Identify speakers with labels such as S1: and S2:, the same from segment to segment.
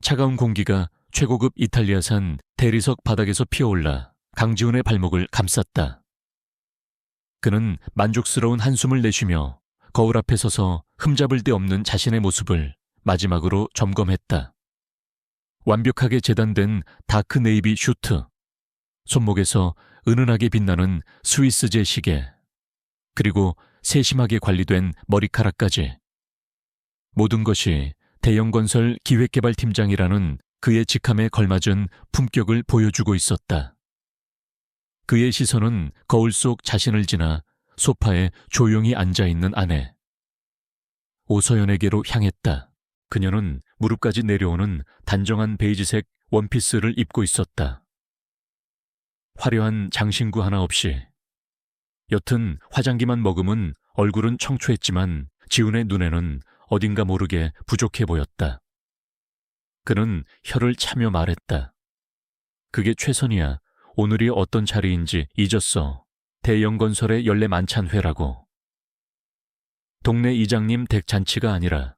S1: 차가운 공기가 최고급 이탈리아산 대리석 바닥에서 피어올라 강지훈의 발목을 감쌌다. 그는 만족스러운 한숨을 내쉬며 거울 앞에 서서 흠잡을 데 없는 자신의 모습을 마지막으로 점검했다. 완벽하게 재단된 다크 네이비 슈트, 손목에서 은은하게 빛나는 스위스제 시계, 그리고 세심하게 관리된 머리카락까지. 모든 것이 대형건설 기획개발팀장이라는 그의 직함에 걸맞은 품격을 보여주고 있었다. 그의 시선은 거울 속 자신을 지나 소파에 조용히 앉아있는 아내 오서연에게로 향했다. 그녀는 무릎까지 내려오는 단정한 베이지색 원피스를 입고 있었다. 화려한 장신구 하나 없이. 여튼 화장기만 머금은 얼굴은 청초했지만 지훈의 눈에는 어딘가 모르게 부족해 보였다. 그는 혀를 차며 말했다. 그게 최선이야. 오늘이 어떤 자리인지 잊었어. 대형건설의 연례 만찬회라고. 동네 이장님 댁잔치가 아니라.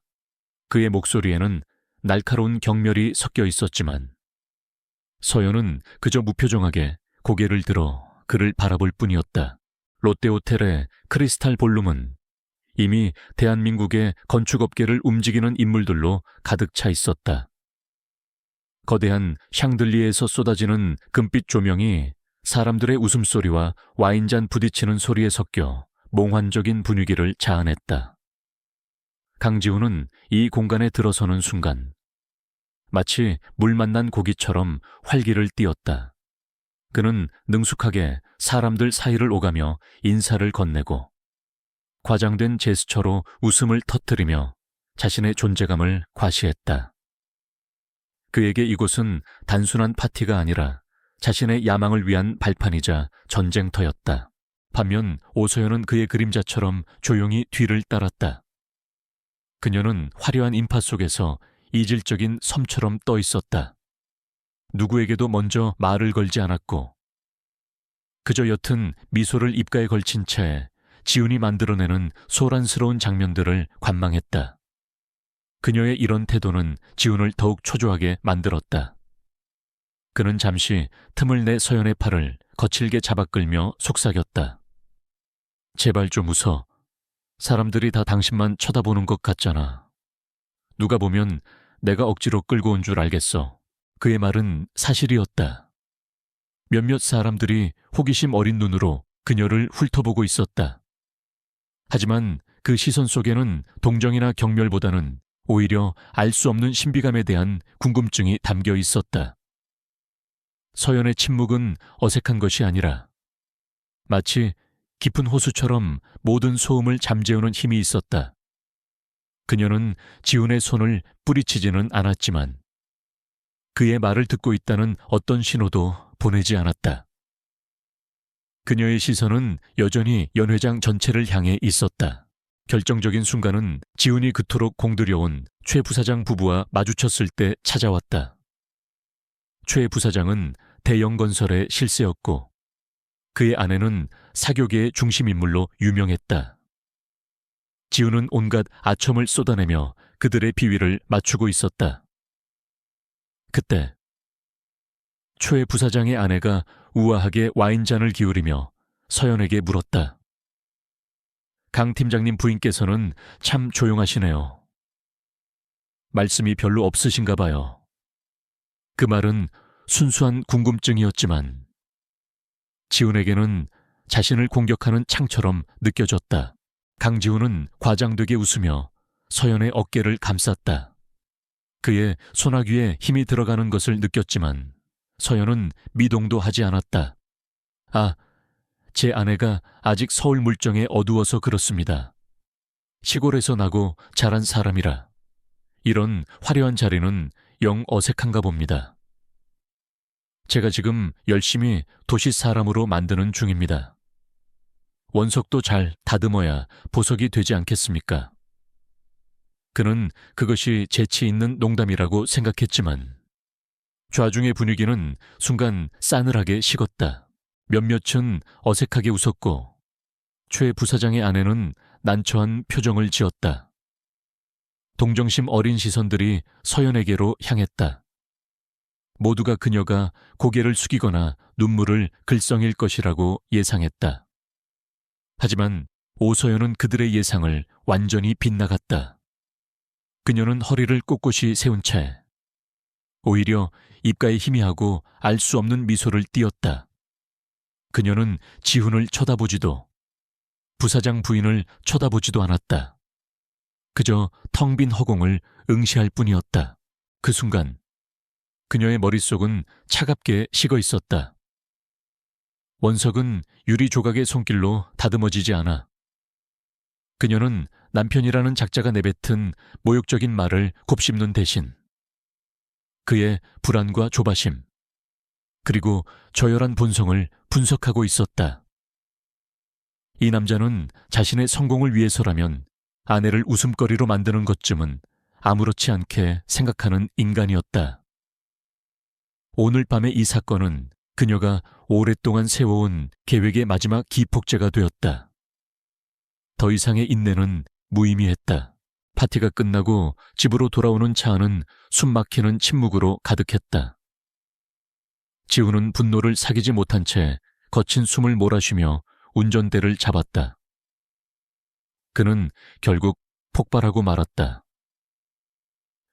S1: 그의 목소리에는 날카로운 경멸이 섞여 있었지만 서연은 그저 무표정하게 고개를 들어 그를 바라볼 뿐이었다. 롯데호텔의 크리스탈 볼룸은 이미 대한민국의 건축업계를 움직이는 인물들로 가득 차 있었다. 거대한 샹들리에서 쏟아지는 금빛 조명이 사람들의 웃음소리와 와인잔 부딪히는 소리에 섞여 몽환적인 분위기를 자아냈다. 강지훈은 이 공간에 들어서는 순간 마치 물 만난 고기처럼 활기를 띠었다. 그는 능숙하게 사람들 사이를 오가며 인사를 건네고 과장된 제스처로 웃음을 터뜨리며 자신의 존재감을 과시했다. 그에게 이곳은 단순한 파티가 아니라 자신의 야망을 위한 발판이자 전쟁터였다. 반면 오서연은 그의 그림자처럼 조용히 뒤를 따랐다. 그녀는 화려한 인파 속에서 이질적인 섬처럼 떠 있었다. 누구에게도 먼저 말을 걸지 않았고 그저 옅은 미소를 입가에 걸친 채 지훈이 만들어내는 소란스러운 장면들을 관망했다. 그녀의 이런 태도는 지훈을 더욱 초조하게 만들었다. 그는 잠시 틈을 내 서연의 팔을 거칠게 잡아끌며 속삭였다. 제발 좀 웃어. 사람들이 다 당신만 쳐다보는 것 같잖아. 누가 보면 내가 억지로 끌고 온 줄 알겠어. 그의 말은 사실이었다. 몇몇 사람들이 호기심 어린 눈으로 그녀를 훑어보고 있었다. 하지만 그 시선 속에는 동정이나 경멸보다는 오히려 알 수 없는 신비감에 대한 궁금증이 담겨 있었다. 서연의 침묵은 어색한 것이 아니라 마치 깊은 호수처럼 모든 소음을 잠재우는 힘이 있었다. 그녀는 지훈의 손을 뿌리치지는 않았지만 그의 말을 듣고 있다는 어떤 신호도 보내지 않았다. 그녀의 시선은 여전히 연회장 전체를 향해 있었다. 결정적인 순간은 지훈이 그토록 공들여온 최 부사장 부부와 마주쳤을 때 찾아왔다. 최 부사장은 대형건설의 실세였고 그의 아내는 사교계의 중심인물로 유명했다. 지훈은 온갖 아첨을 쏟아내며 그들의 비위를 맞추고 있었다. 그때 최 부사장의 아내가 우아하게 와인잔을 기울이며 서연에게 물었다. 강 팀장님 부인께서는 참 조용하시네요. 말씀이 별로 없으신가 봐요. 그 말은 순수한 궁금증이었지만 지훈에게는 자신을 공격하는 창처럼 느껴졌다. 강지훈은 과장되게 웃으며 서연의 어깨를 감쌌다. 그의 소나귀에 힘이 들어가는 것을 느꼈지만 서연은 미동도 하지 않았다. 아, 제 아내가 아직 서울 물정에 어두워서 그렇습니다. 시골에서 나고 자란 사람이라 이런 화려한 자리는 영 어색한가 봅니다. 제가 지금 열심히 도시 사람으로 만드는 중입니다. 원석도 잘 다듬어야 보석이 되지 않겠습니까? 그는 그것이 재치 있는 농담이라고 생각했지만 좌중의 분위기는 순간 싸늘하게 식었다. 몇몇은 어색하게 웃었고 최 부사장의 아내는 난처한 표정을 지었다. 동정심 어린 시선들이 서연에게로 향했다. 모두가 그녀가 고개를 숙이거나 눈물을 글썽일 것이라고 예상했다. 하지만 오서연은 그들의 예상을 완전히 빗나갔다. 그녀는 허리를 꼿꼿이 세운 채 오히려 입가에 희미하고 알 수 없는 미소를 띄었다. 그녀는 지훈을 쳐다보지도 부사장 부인을 쳐다보지도 않았다. 그저 텅 빈 허공을 응시할 뿐이었다. 그 순간 그녀의 머릿속은 차갑게 식어 있었다. 원석은 유리 조각의 손길로 다듬어지지 않아. 그녀는 남편이라는 작자가 내뱉은 모욕적인 말을 곱씹는 대신 그의 불안과 조바심, 그리고 저열한 본성을 분석하고 있었다. 이 남자는 자신의 성공을 위해서라면 아내를 웃음거리로 만드는 것쯤은 아무렇지 않게 생각하는 인간이었다. 오늘 밤의 이 사건은 그녀가 오랫동안 세워온 계획의 마지막 기폭제가 되었다. 더 이상의 인내는 무의미했다. 파티가 끝나고 집으로 돌아오는 차 안은 숨막히는 침묵으로 가득했다. 지훈은 분노를 사귀지 못한 채 거친 숨을 몰아쉬며 운전대를 잡았다. 그는 결국 폭발하고 말았다.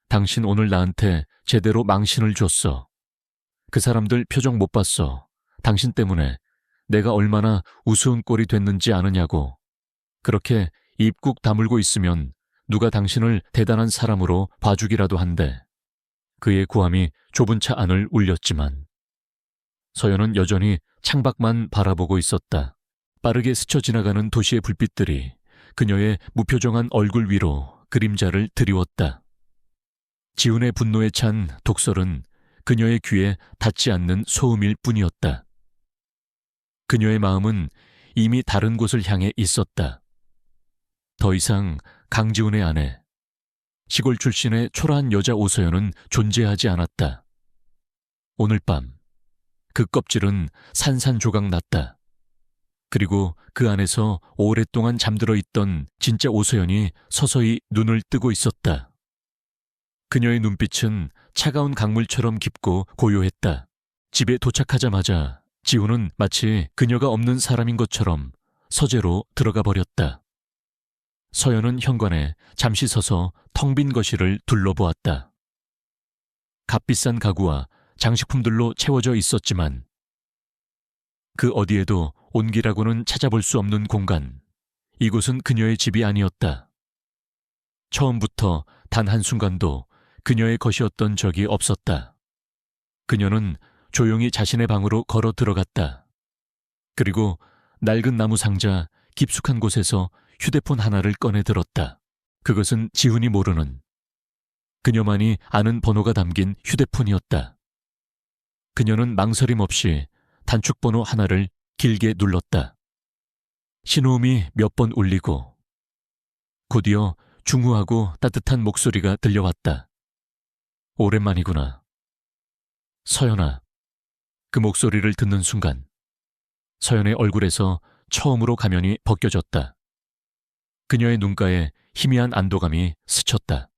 S1: 당신 오늘 나한테 제대로 망신을 줬어. 그 사람들 표정 못 봤어. 당신 때문에 내가 얼마나 우스운 꼴이 됐는지 아느냐고. 그렇게 입 꾹 다물고 있으면 누가 당신을 대단한 사람으로 봐주기라도 한대. 그의 고함이 좁은 차 안을 울렸지만 서연은 여전히 창밖만 바라보고 있었다. 빠르게 스쳐 지나가는 도시의 불빛들이 그녀의 무표정한 얼굴 위로 그림자를 드리웠다. 지훈의 분노에 찬 독설은 그녀의 귀에 닿지 않는 소음일 뿐이었다. 그녀의 마음은 이미 다른 곳을 향해 있었다. 더 이상 강지훈의 아내, 시골 출신의 초라한 여자 오서연은 존재하지 않았다. 오늘 밤 그 껍질은 산산조각 났다. 그리고 그 안에서 오랫동안 잠들어 있던 진짜 오서연이 서서히 눈을 뜨고 있었다. 그녀의 눈빛은 차가운 강물처럼 깊고 고요했다. 집에 도착하자마자 지훈은 마치 그녀가 없는 사람인 것처럼 서재로 들어가 버렸다. 서연은 현관에 잠시 서서 텅 빈 거실을 둘러보았다. 값비싼 가구와 장식품들로 채워져 있었지만 그 어디에도 온기라고는 찾아볼 수 없는 공간. 이곳은 그녀의 집이 아니었다. 처음부터 단 한순간도 그녀의 것이었던 적이 없었다. 그녀는 조용히 자신의 방으로 걸어 들어갔다. 그리고 낡은 나무 상자 깊숙한 곳에서 휴대폰 하나를 꺼내 들었다. 그것은 지훈이 모르는, 그녀만이 아는 번호가 담긴 휴대폰이었다. 그녀는 망설임 없이 단축번호 하나를 길게 눌렀다. 신호음이 몇 번 울리고 곧이어 중후하고 따뜻한 목소리가 들려왔다. 오랜만이구나. 서연아. 그 목소리를 듣는 순간 서연의 얼굴에서 처음으로 가면이 벗겨졌다. 그녀의 눈가에 희미한 안도감이 스쳤다.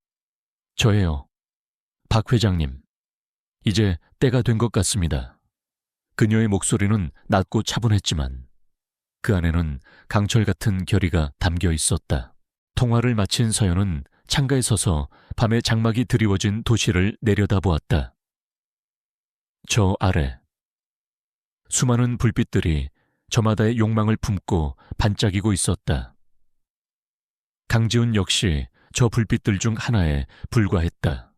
S1: 저예요. 박 회장님. 이제 때가 된 것 같습니다. 그녀의 목소리는 낮고 차분했지만 그 안에는 강철 같은 결의가 담겨 있었다. 통화를 마친 서연은 창가에 서서 밤에 장막이 드리워진 도시를 내려다보았다. 저 아래 수많은 불빛들이 저마다의 욕망을 품고 반짝이고 있었다. 강지훈 역시 저 불빛들 중 하나에 불과했다.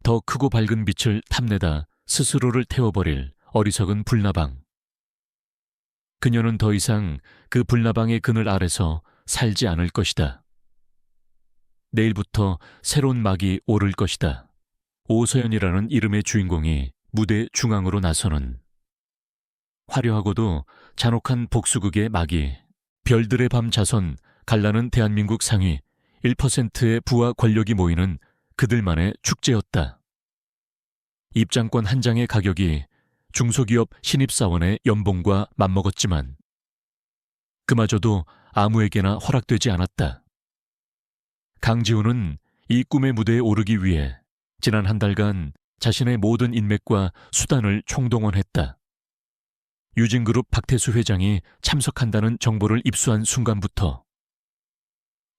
S1: 더 크고 밝은 빛을 탐내다 스스로를 태워버릴 어리석은 불나방. 그녀는 더 이상 그 불나방의 그늘 아래서 살지 않을 것이다. 내일부터 새로운 막이 오를 것이다. 오서연이라는 이름의 주인공이 무대 중앙으로 나서는 화려하고도 잔혹한 복수극의 막이 별들의 밤 자선 갈라는 대한민국 상위 1%의 부와 권력이 모이는 그들만의 축제였다. 입장권 한 장의 가격이 중소기업 신입사원의 연봉과 맞먹었지만 그마저도 아무에게나 허락되지 않았다. 강지훈은 이 꿈의 무대에 오르기 위해 지난 한 달간 자신의 모든 인맥과 수단을 총동원했다. 유진그룹 박태수 회장이 참석한다는 정보를 입수한 순간부터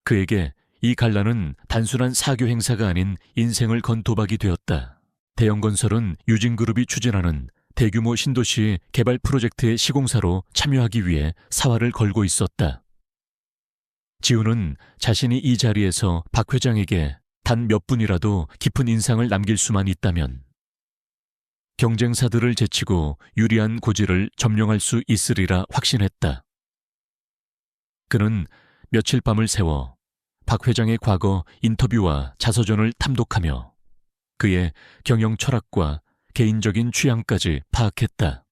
S1: 그에게 이 갈라는 단순한 사교 행사가 아닌 인생을 건 도박이 되었다. 대영건설은 유진그룹이 추진하는 대규모 신도시 개발 프로젝트의 시공사로 참여하기 위해 사활을 걸고 있었다. 지훈은 자신이 이 자리에서 박 회장에게 단 몇 분이라도 깊은 인상을 남길 수만 있다면 경쟁사들을 제치고 유리한 고지를 점령할 수 있으리라 확신했다. 그는 며칠 밤을 새워 박 회장의 과거 인터뷰와 자서전을 탐독하며 그의 경영 철학과 개인적인 취향까지 파악했다.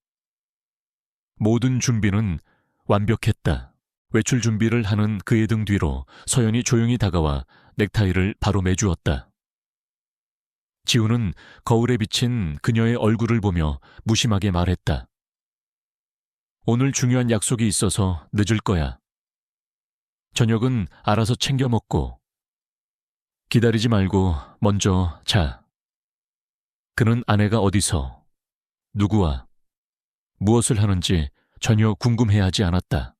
S1: 모든 준비는 완벽했다. 외출 준비를 하는 그의 등 뒤로 서연이 조용히 다가와 넥타이를 바로 매주었다. 지훈은 거울에 비친 그녀의 얼굴을 보며 무심하게 말했다. 오늘 중요한 약속이 있어서 늦을 거야. 저녁은 알아서 챙겨 먹고 기다리지 말고 먼저 자. 그는 아내가 어디서, 누구와, 무엇을 하는지 전혀 궁금해하지 않았다.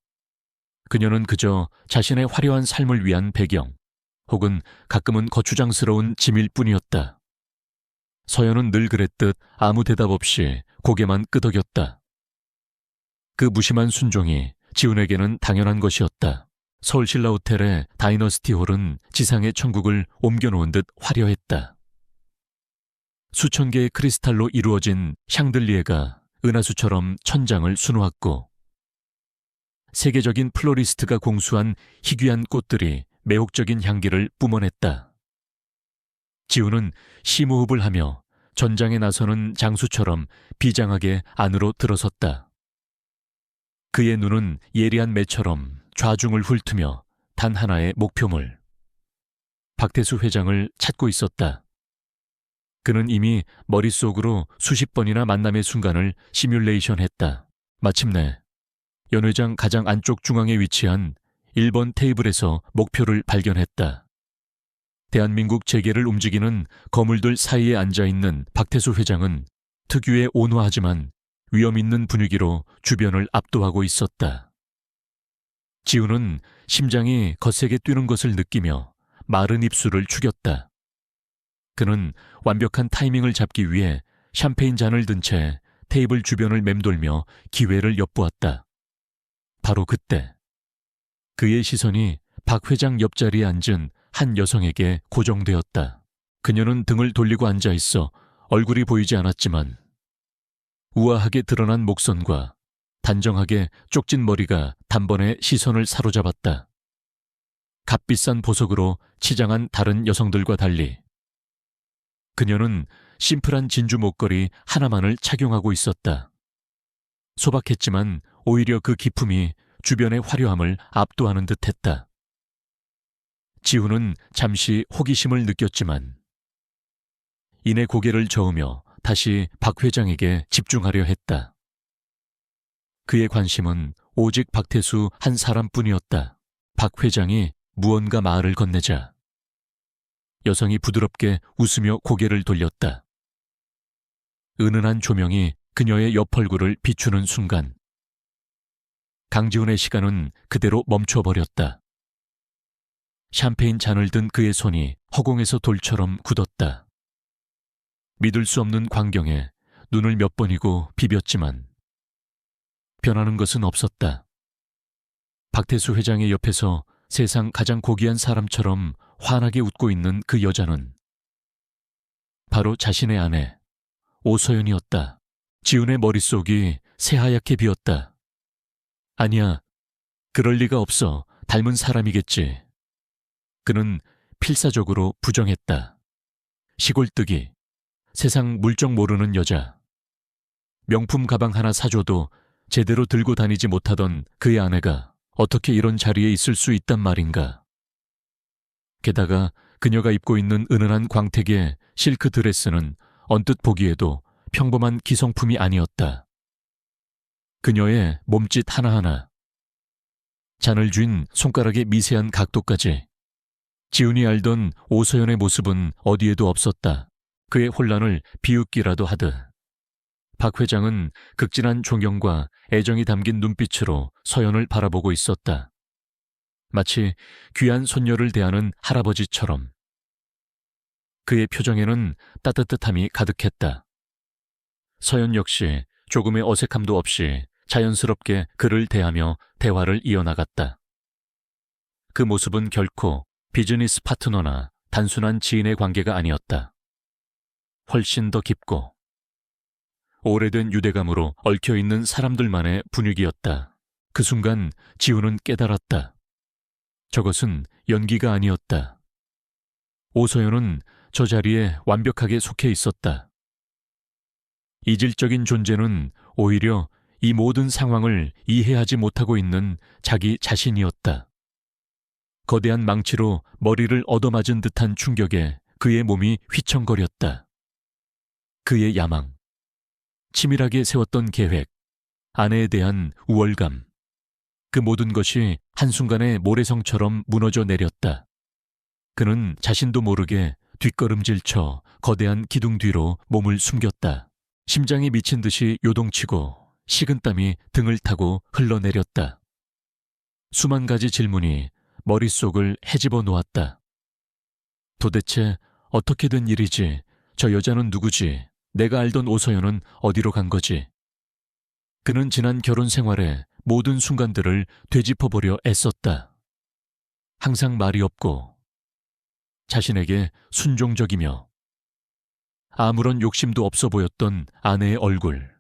S1: 그녀는 그저 자신의 화려한 삶을 위한 배경, 혹은 가끔은 거추장스러운 짐일 뿐이었다. 서연은 늘 그랬듯 아무 대답 없이 고개만 끄덕였다. 그 무심한 순종이 지훈에게는 당연한 것이었다. 서울 신라 호텔의 다이너스티 홀은 지상의 천국을 옮겨놓은 듯 화려했다. 수천 개의 크리스탈로 이루어진 샹들리에가 은하수처럼 천장을 수놓았고 세계적인 플로리스트가 공수한 희귀한 꽃들이 매혹적인 향기를 뿜어냈다. 지훈은 심호흡을 하며 전장에 나서는 장수처럼 비장하게 안으로 들어섰다. 그의 눈은 예리한 매처럼 좌중을 훑으며 단 하나의 목표물, 박태수 회장을 찾고 있었다. 그는 이미 머릿속으로 수십 번이나 만남의 순간을 시뮬레이션했다. 마침내 연회장 가장 안쪽 중앙에 위치한 1번 테이블에서 목표를 발견했다. 대한민국 재계를 움직이는 거물들 사이에 앉아있는 박태수 회장은 특유의 온화하지만 위험 있는 분위기로 주변을 압도하고 있었다. 지훈은 심장이 거세게 뛰는 것을 느끼며 마른 입술을 축였다. 그는 완벽한 타이밍을 잡기 위해 샴페인 잔을 든 채 테이블 주변을 맴돌며 기회를 엿보았다. 바로 그때 그의 시선이 박 회장 옆자리에 앉은 한 여성에게 고정되었다. 그녀는 등을 돌리고 앉아 있어 얼굴이 보이지 않았지만 우아하게 드러난 목선과 단정하게 쪽진 머리가 단번에 시선을 사로잡았다. 값비싼 보석으로 치장한 다른 여성들과 달리 그녀는 심플한 진주 목걸이 하나만을 착용하고 있었다. 소박했지만 오히려 그 기품이 주변의 화려함을 압도하는 듯했다. 지훈은 잠시 호기심을 느꼈지만 이내 고개를 저으며 다시 박 회장에게 집중하려 했다. 그의 관심은 오직 박태수 한 사람뿐이었다. 박 회장이 무언가 말을 건네자 여성이 부드럽게 웃으며 고개를 돌렸다. 은은한 조명이 그녀의 옆 얼굴을 비추는 순간 강지훈의 시간은 그대로 멈춰버렸다. 샴페인 잔을 든 그의 손이 허공에서 돌처럼 굳었다. 믿을 수 없는 광경에 눈을 몇 번이고 비볐지만 변하는 것은 없었다. 박태수 회장의 옆에서 세상 가장 고귀한 사람처럼 환하게 웃고 있는 그 여자는 바로 자신의 아내 오서연이었다. 지훈의 머릿속이 새하얗게 비었다. 아니야, 그럴 리가 없어. 닮은 사람이겠지. 그는 필사적으로 부정했다. 시골뜨기, 세상 물정 모르는 여자. 명품 가방 하나 사줘도 제대로 들고 다니지 못하던 그의 아내가 어떻게 이런 자리에 있을 수 있단 말인가. 게다가 그녀가 입고 있는 은은한 광택의 실크 드레스는 언뜻 보기에도 평범한 기성품이 아니었다. 그녀의 몸짓 하나하나, 잔을 쥔 손가락의 미세한 각도까지 지훈이 알던 오서연의 모습은 어디에도 없었다. 그의 혼란을 비웃기라도 하듯. 박 회장은 극진한 존경과 애정이 담긴 눈빛으로 서연을 바라보고 있었다. 마치 귀한 손녀를 대하는 할아버지처럼. 그의 표정에는 따뜻함이 가득했다. 서연 역시 조금의 어색함도 없이 자연스럽게 그를 대하며 대화를 이어나갔다. 그 모습은 결코 비즈니스 파트너나 단순한 지인의 관계가 아니었다. 훨씬 더 깊고 오래된 유대감으로 얽혀있는 사람들만의 분위기였다. 그 순간 지훈은 깨달았다. 저것은 연기가 아니었다. 오서연은 저 자리에 완벽하게 속해 있었다. 이질적인 존재는 오히려 이 모든 상황을 이해하지 못하고 있는 자기 자신이었다. 거대한 망치로 머리를 얻어맞은 듯한 충격에 그의 몸이 휘청거렸다. 그의 야망, 치밀하게 세웠던 계획, 아내에 대한 우월감, 그 모든 것이 한순간에 모래성처럼 무너져 내렸다. 그는 자신도 모르게 뒷걸음질쳐 거대한 기둥 뒤로 몸을 숨겼다. 심장이 미친 듯이 요동치고 식은땀이 등을 타고 흘러내렸다. 수만 가지 질문이 머릿속을 헤집어 놓았다. 도대체 어떻게 된 일이지? 저 여자는 누구지? 내가 알던 오서연은 어디로 간 거지? 그는 지난 결혼 생활의 모든 순간들을 되짚어보려 애썼다. 항상 말이 없고 자신에게 순종적이며 아무런 욕심도 없어 보였던 아내의 얼굴.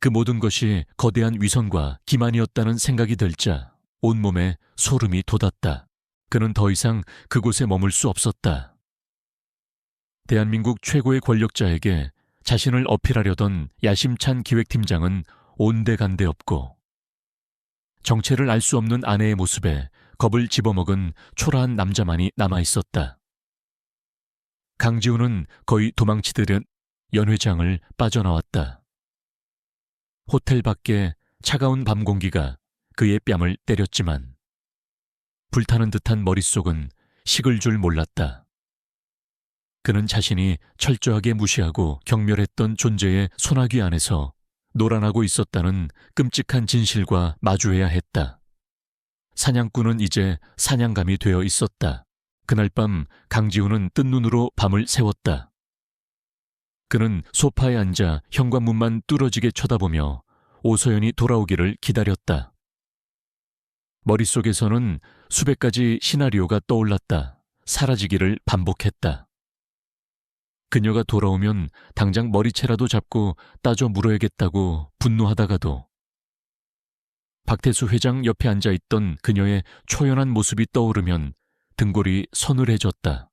S1: 그 모든 것이 거대한 위선과 기만이었다는 생각이 들자 온몸에 소름이 돋았다. 그는 더 이상 그곳에 머물 수 없었다. 대한민국 최고의 권력자에게 자신을 어필하려던 야심찬 기획팀장은 온데간데 없고 정체를 알 수 없는 아내의 모습에 겁을 집어먹은 초라한 남자만이 남아있었다. 강지훈은 거의 도망치듯 연회장을 빠져나왔다. 호텔 밖에 차가운 밤 공기가 그의 뺨을 때렸지만 불타는 듯한 머릿속은 식을 줄 몰랐다. 그는 자신이 철저하게 무시하고 경멸했던 존재의 소나귀 안에서 놀아나고 있었다는 끔찍한 진실과 마주해야 했다. 사냥꾼은 이제 사냥감이 되어 있었다. 그날 밤 강지훈은 뜬 눈으로 밤을 새웠다. 그는 소파에 앉아 현관문만 뚫어지게 쳐다보며 오서연이 돌아오기를 기다렸다. 머릿속에서는 수백 가지 시나리오가 떠올랐다. 사라지기를 반복했다. 그녀가 돌아오면 당장 머리채라도 잡고 따져 물어야겠다고 분노하다가도 박태수 회장 옆에 앉아있던 그녀의 초연한 모습이 떠오르면 등골이 서늘해졌다.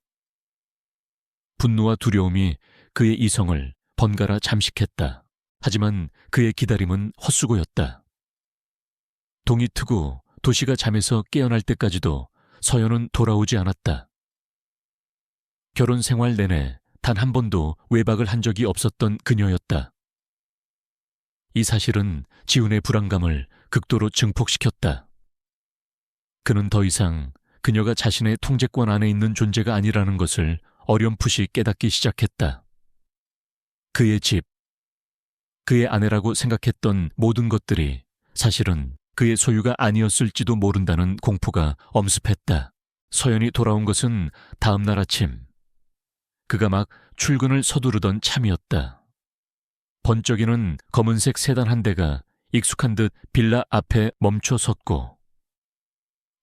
S1: 분노와 두려움이 그의 이성을 번갈아 잠식했다. 하지만 그의 기다림은 헛수고였다. 동이 트고 도시가 잠에서 깨어날 때까지도 서연은 돌아오지 않았다. 결혼 생활 내내 단 한 번도 외박을 한 적이 없었던 그녀였다. 이 사실은 지훈의 불안감을 극도로 증폭시켰다. 그는 더 이상 그녀가 자신의 통제권 안에 있는 존재가 아니라는 것을 어렴풋이 깨닫기 시작했다. 그의 집, 그의 아내라고 생각했던 모든 것들이 사실은 그의 소유가 아니었을지도 모른다는 공포가 엄습했다. 서연이 돌아온 것은 다음 날 아침. 그가 막 출근을 서두르던 참이었다. 번쩍이는 검은색 세단 한 대가 익숙한 듯 빌라 앞에 멈춰 섰고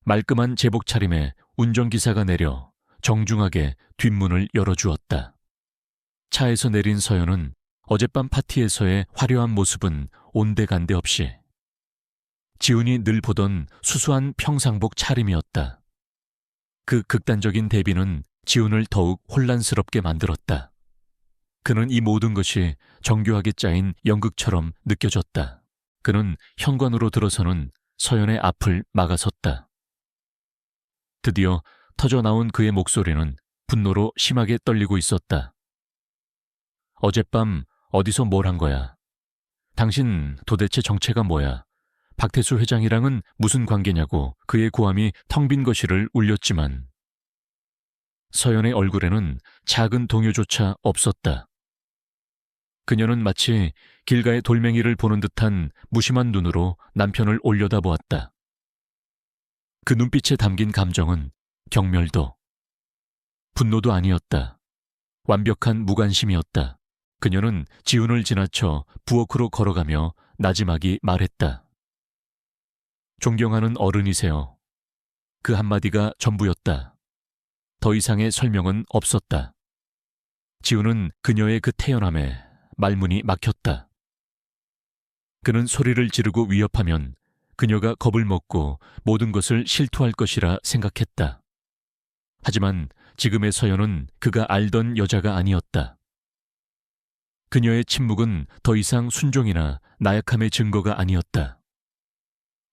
S1: 말끔한 제복 차림에 운전기사가 내려 정중하게 뒷문을 열어주었다. 차에서 내린 서연은 어젯밤 파티에서의 화려한 모습은 온데간데 없이 지훈이 늘 보던 수수한 평상복 차림이었다. 그 극단적인 대비는 지훈을 더욱 혼란스럽게 만들었다. 그는 이 모든 것이 정교하게 짜인 연극처럼 느껴졌다. 그는 현관으로 들어서는 서연의 앞을 막아섰다. 드디어 터져나온 그의 목소리는 분노로 심하게 떨리고 있었다. 어젯밤 어디서 뭘 한 거야? 당신 도대체 정체가 뭐야? 박태수 회장이랑은 무슨 관계냐고 그의 고함이 텅 빈 거실을 울렸지만 서연의 얼굴에는 작은 동요조차 없었다. 그녀는 마치 길가의 돌멩이를 보는 듯한 무심한 눈으로 남편을 올려다보았다. 그 눈빛에 담긴 감정은 경멸도, 분노도 아니었다. 완벽한 무관심이었다. 그녀는 지훈을 지나쳐 부엌으로 걸어가며 나지막이 말했다. 존경하는 어른이세요. 그 한마디가 전부였다. 더 이상의 설명은 없었다. 지훈은 그녀의 그 태연함에 말문이 막혔다. 그는 소리를 지르고 위협하면 그녀가 겁을 먹고 모든 것을 실토할 것이라 생각했다. 하지만 지금의 서연은 그가 알던 여자가 아니었다. 그녀의 침묵은 더 이상 순종이나 나약함의 증거가 아니었다.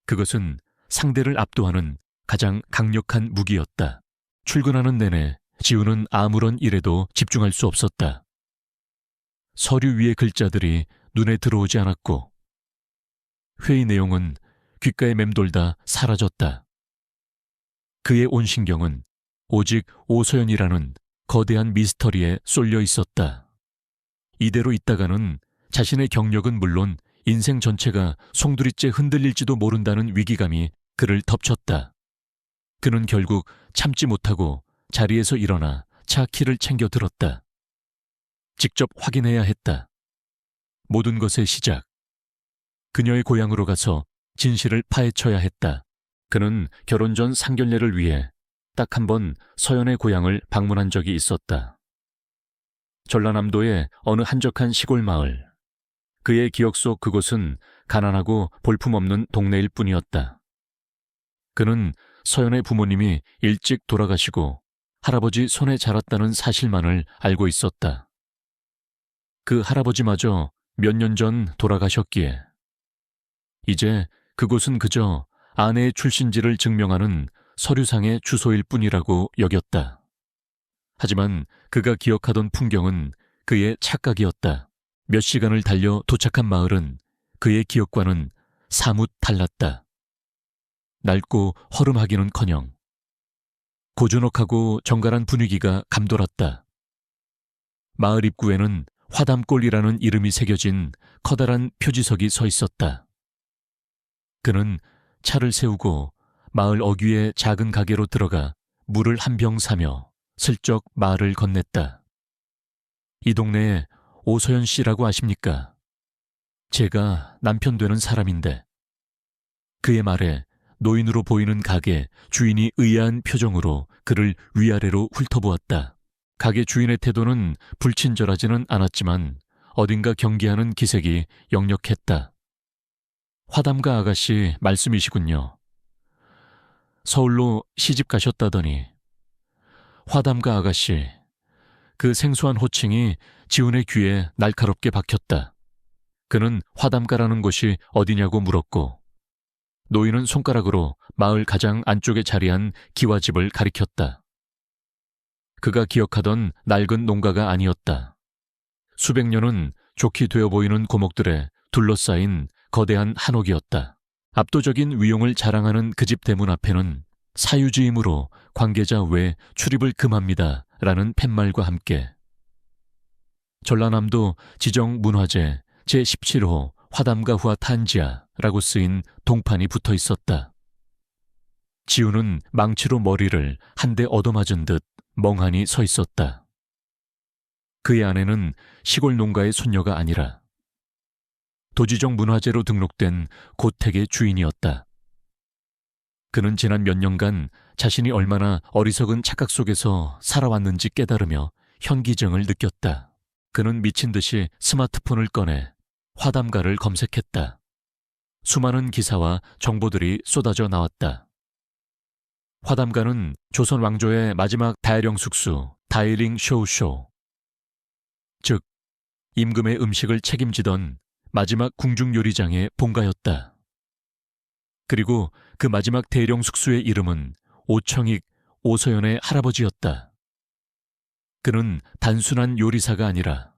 S1: 그것은 상대를 압도하는 가장 강력한 무기였다. 출근하는 내내 지훈은 아무런 일에도 집중할 수 없었다. 서류 위의 글자들이 눈에 들어오지 않았고 회의 내용은 귓가에 맴돌다 사라졌다. 그의 온 신경은 오직 오서연이라는 거대한 미스터리에 쏠려 있었다. 이대로 있다가는 자신의 경력은 물론 인생 전체가 송두리째 흔들릴지도 모른다는 위기감이 그를 덮쳤다. 그는 결국 참지 못하고 자리에서 일어나 차 키를 챙겨 들었다. 직접 확인해야 했다. 모든 것의 시작. 그녀의 고향으로 가서 진실을 파헤쳐야 했다. 그는 결혼 전 상견례를 위해 딱 한 번 서연의 고향을 방문한 적이 있었다. 전라남도의 어느 한적한 시골 마을. 그의 기억 속 그곳은 가난하고 볼품없는 동네일 뿐이었다. 그는 서연의 부모님이 일찍 돌아가시고 할아버지 손에 자랐다는 사실만을 알고 있었다. 그 할아버지마저 몇 년 전 돌아가셨기에 이제 그곳은 그저 아내의 출신지를 증명하는 서류상의 주소일 뿐이라고 여겼다. 하지만 그가 기억하던 풍경은 그의 착각이었다. 몇 시간을 달려 도착한 마을은 그의 기억과는 사뭇 달랐다. 낡고 허름하기는커녕 고즈넉하고 정갈한 분위기가 감돌았다. 마을 입구에는 화담골이라는 이름이 새겨진 커다란 표지석이 서 있었다. 그는 차를 세우고 마을 어귀의 작은 가게로 들어가 물을 한 병 사며 슬쩍 말을 건넸다. 이 동네에 오서연 씨라고 아십니까? 제가 남편 되는 사람인데. 그의 말에 노인으로 보이는 가게 주인이 의아한 표정으로 그를 위아래로 훑어보았다. 가게 주인의 태도는 불친절하지는 않았지만 어딘가 경계하는 기색이 역력했다. 화담가 아가씨 말씀이시군요. 서울로 시집 가셨다더니. 화담가 아가씨. 그 생소한 호칭이 지훈의 귀에 날카롭게 박혔다. 그는 화담가라는 곳이 어디냐고 물었고 노인은 손가락으로 마을 가장 안쪽에 자리한 기와집을 가리켰다. 그가 기억하던 낡은 농가가 아니었다. 수백 년은 좋게 되어 보이는 고목들에 둘러싸인 거대한 한옥이었다. 압도적인 위용을 자랑하는 그 집 대문 앞에는 사유지이므로 관계자 외 출입을 금합니다 라는 팻말과 함께 전라남도 지정문화재 제17호 화담가후아 탄지아라고 쓰인 동판이 붙어 있었다. 지훈은 망치로 머리를 한 대 얻어맞은 듯 멍하니 서 있었다. 그의 아내는 시골 농가의 손녀가 아니라 도지정 문화재로 등록된 고택의 주인이었다. 그는 지난 몇 년간 자신이 얼마나 어리석은 착각 속에서 살아왔는지 깨달으며 현기증을 느꼈다. 그는 미친 듯이 스마트폰을 꺼내 화담가를 검색했다. 수많은 기사와 정보들이 쏟아져 나왔다. 화담가는 조선 왕조의 마지막 다이령 숙수 다이링 쇼쇼, 즉 임금의 음식을 책임지던 마지막 궁중 요리장의 본가였다. 그리고 그 마지막 대령 숙수의 이름은 오청익 오서연의 할아버지였다. 그는 단순한 요리사가 아니라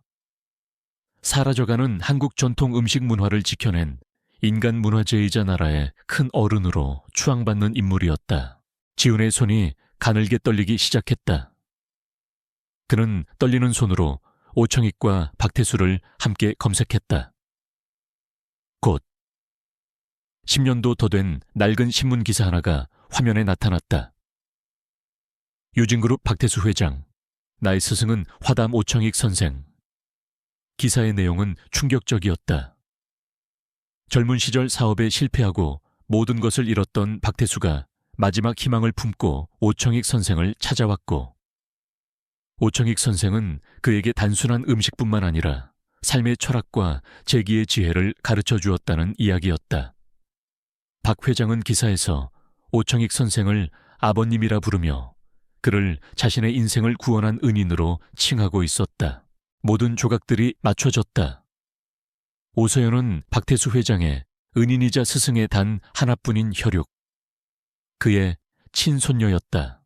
S1: 사라져가는 한국 전통 음식 문화를 지켜낸 인간 문화재이자 나라의 큰 어른으로 추앙받는 인물이었다. 지훈의 손이 가늘게 떨리기 시작했다. 그는 떨리는 손으로 오청익과 박태수를 함께 검색했다. 곧 10년도 더 된 낡은 신문 기사 하나가 화면에 나타났다. 유진그룹 박태수 회장, 나의 스승은 화담 오청익 선생. 기사의 내용은 충격적이었다. 젊은 시절 사업에 실패하고 모든 것을 잃었던 박태수가 마지막 희망을 품고 오청익 선생을 찾아왔고, 오청익 선생은 그에게 단순한 음식뿐만 아니라 삶의 철학과 재기의 지혜를 가르쳐 주었다는 이야기였다. 박 회장은 기사에서 오청익 선생을 아버님이라 부르며 그를 자신의 인생을 구원한 은인으로 칭하고 있었다. 모든 조각들이 맞춰졌다. 오서연은 박태수 회장의 은인이자 스승의 단 하나뿐인 혈육, 그의 친손녀였다.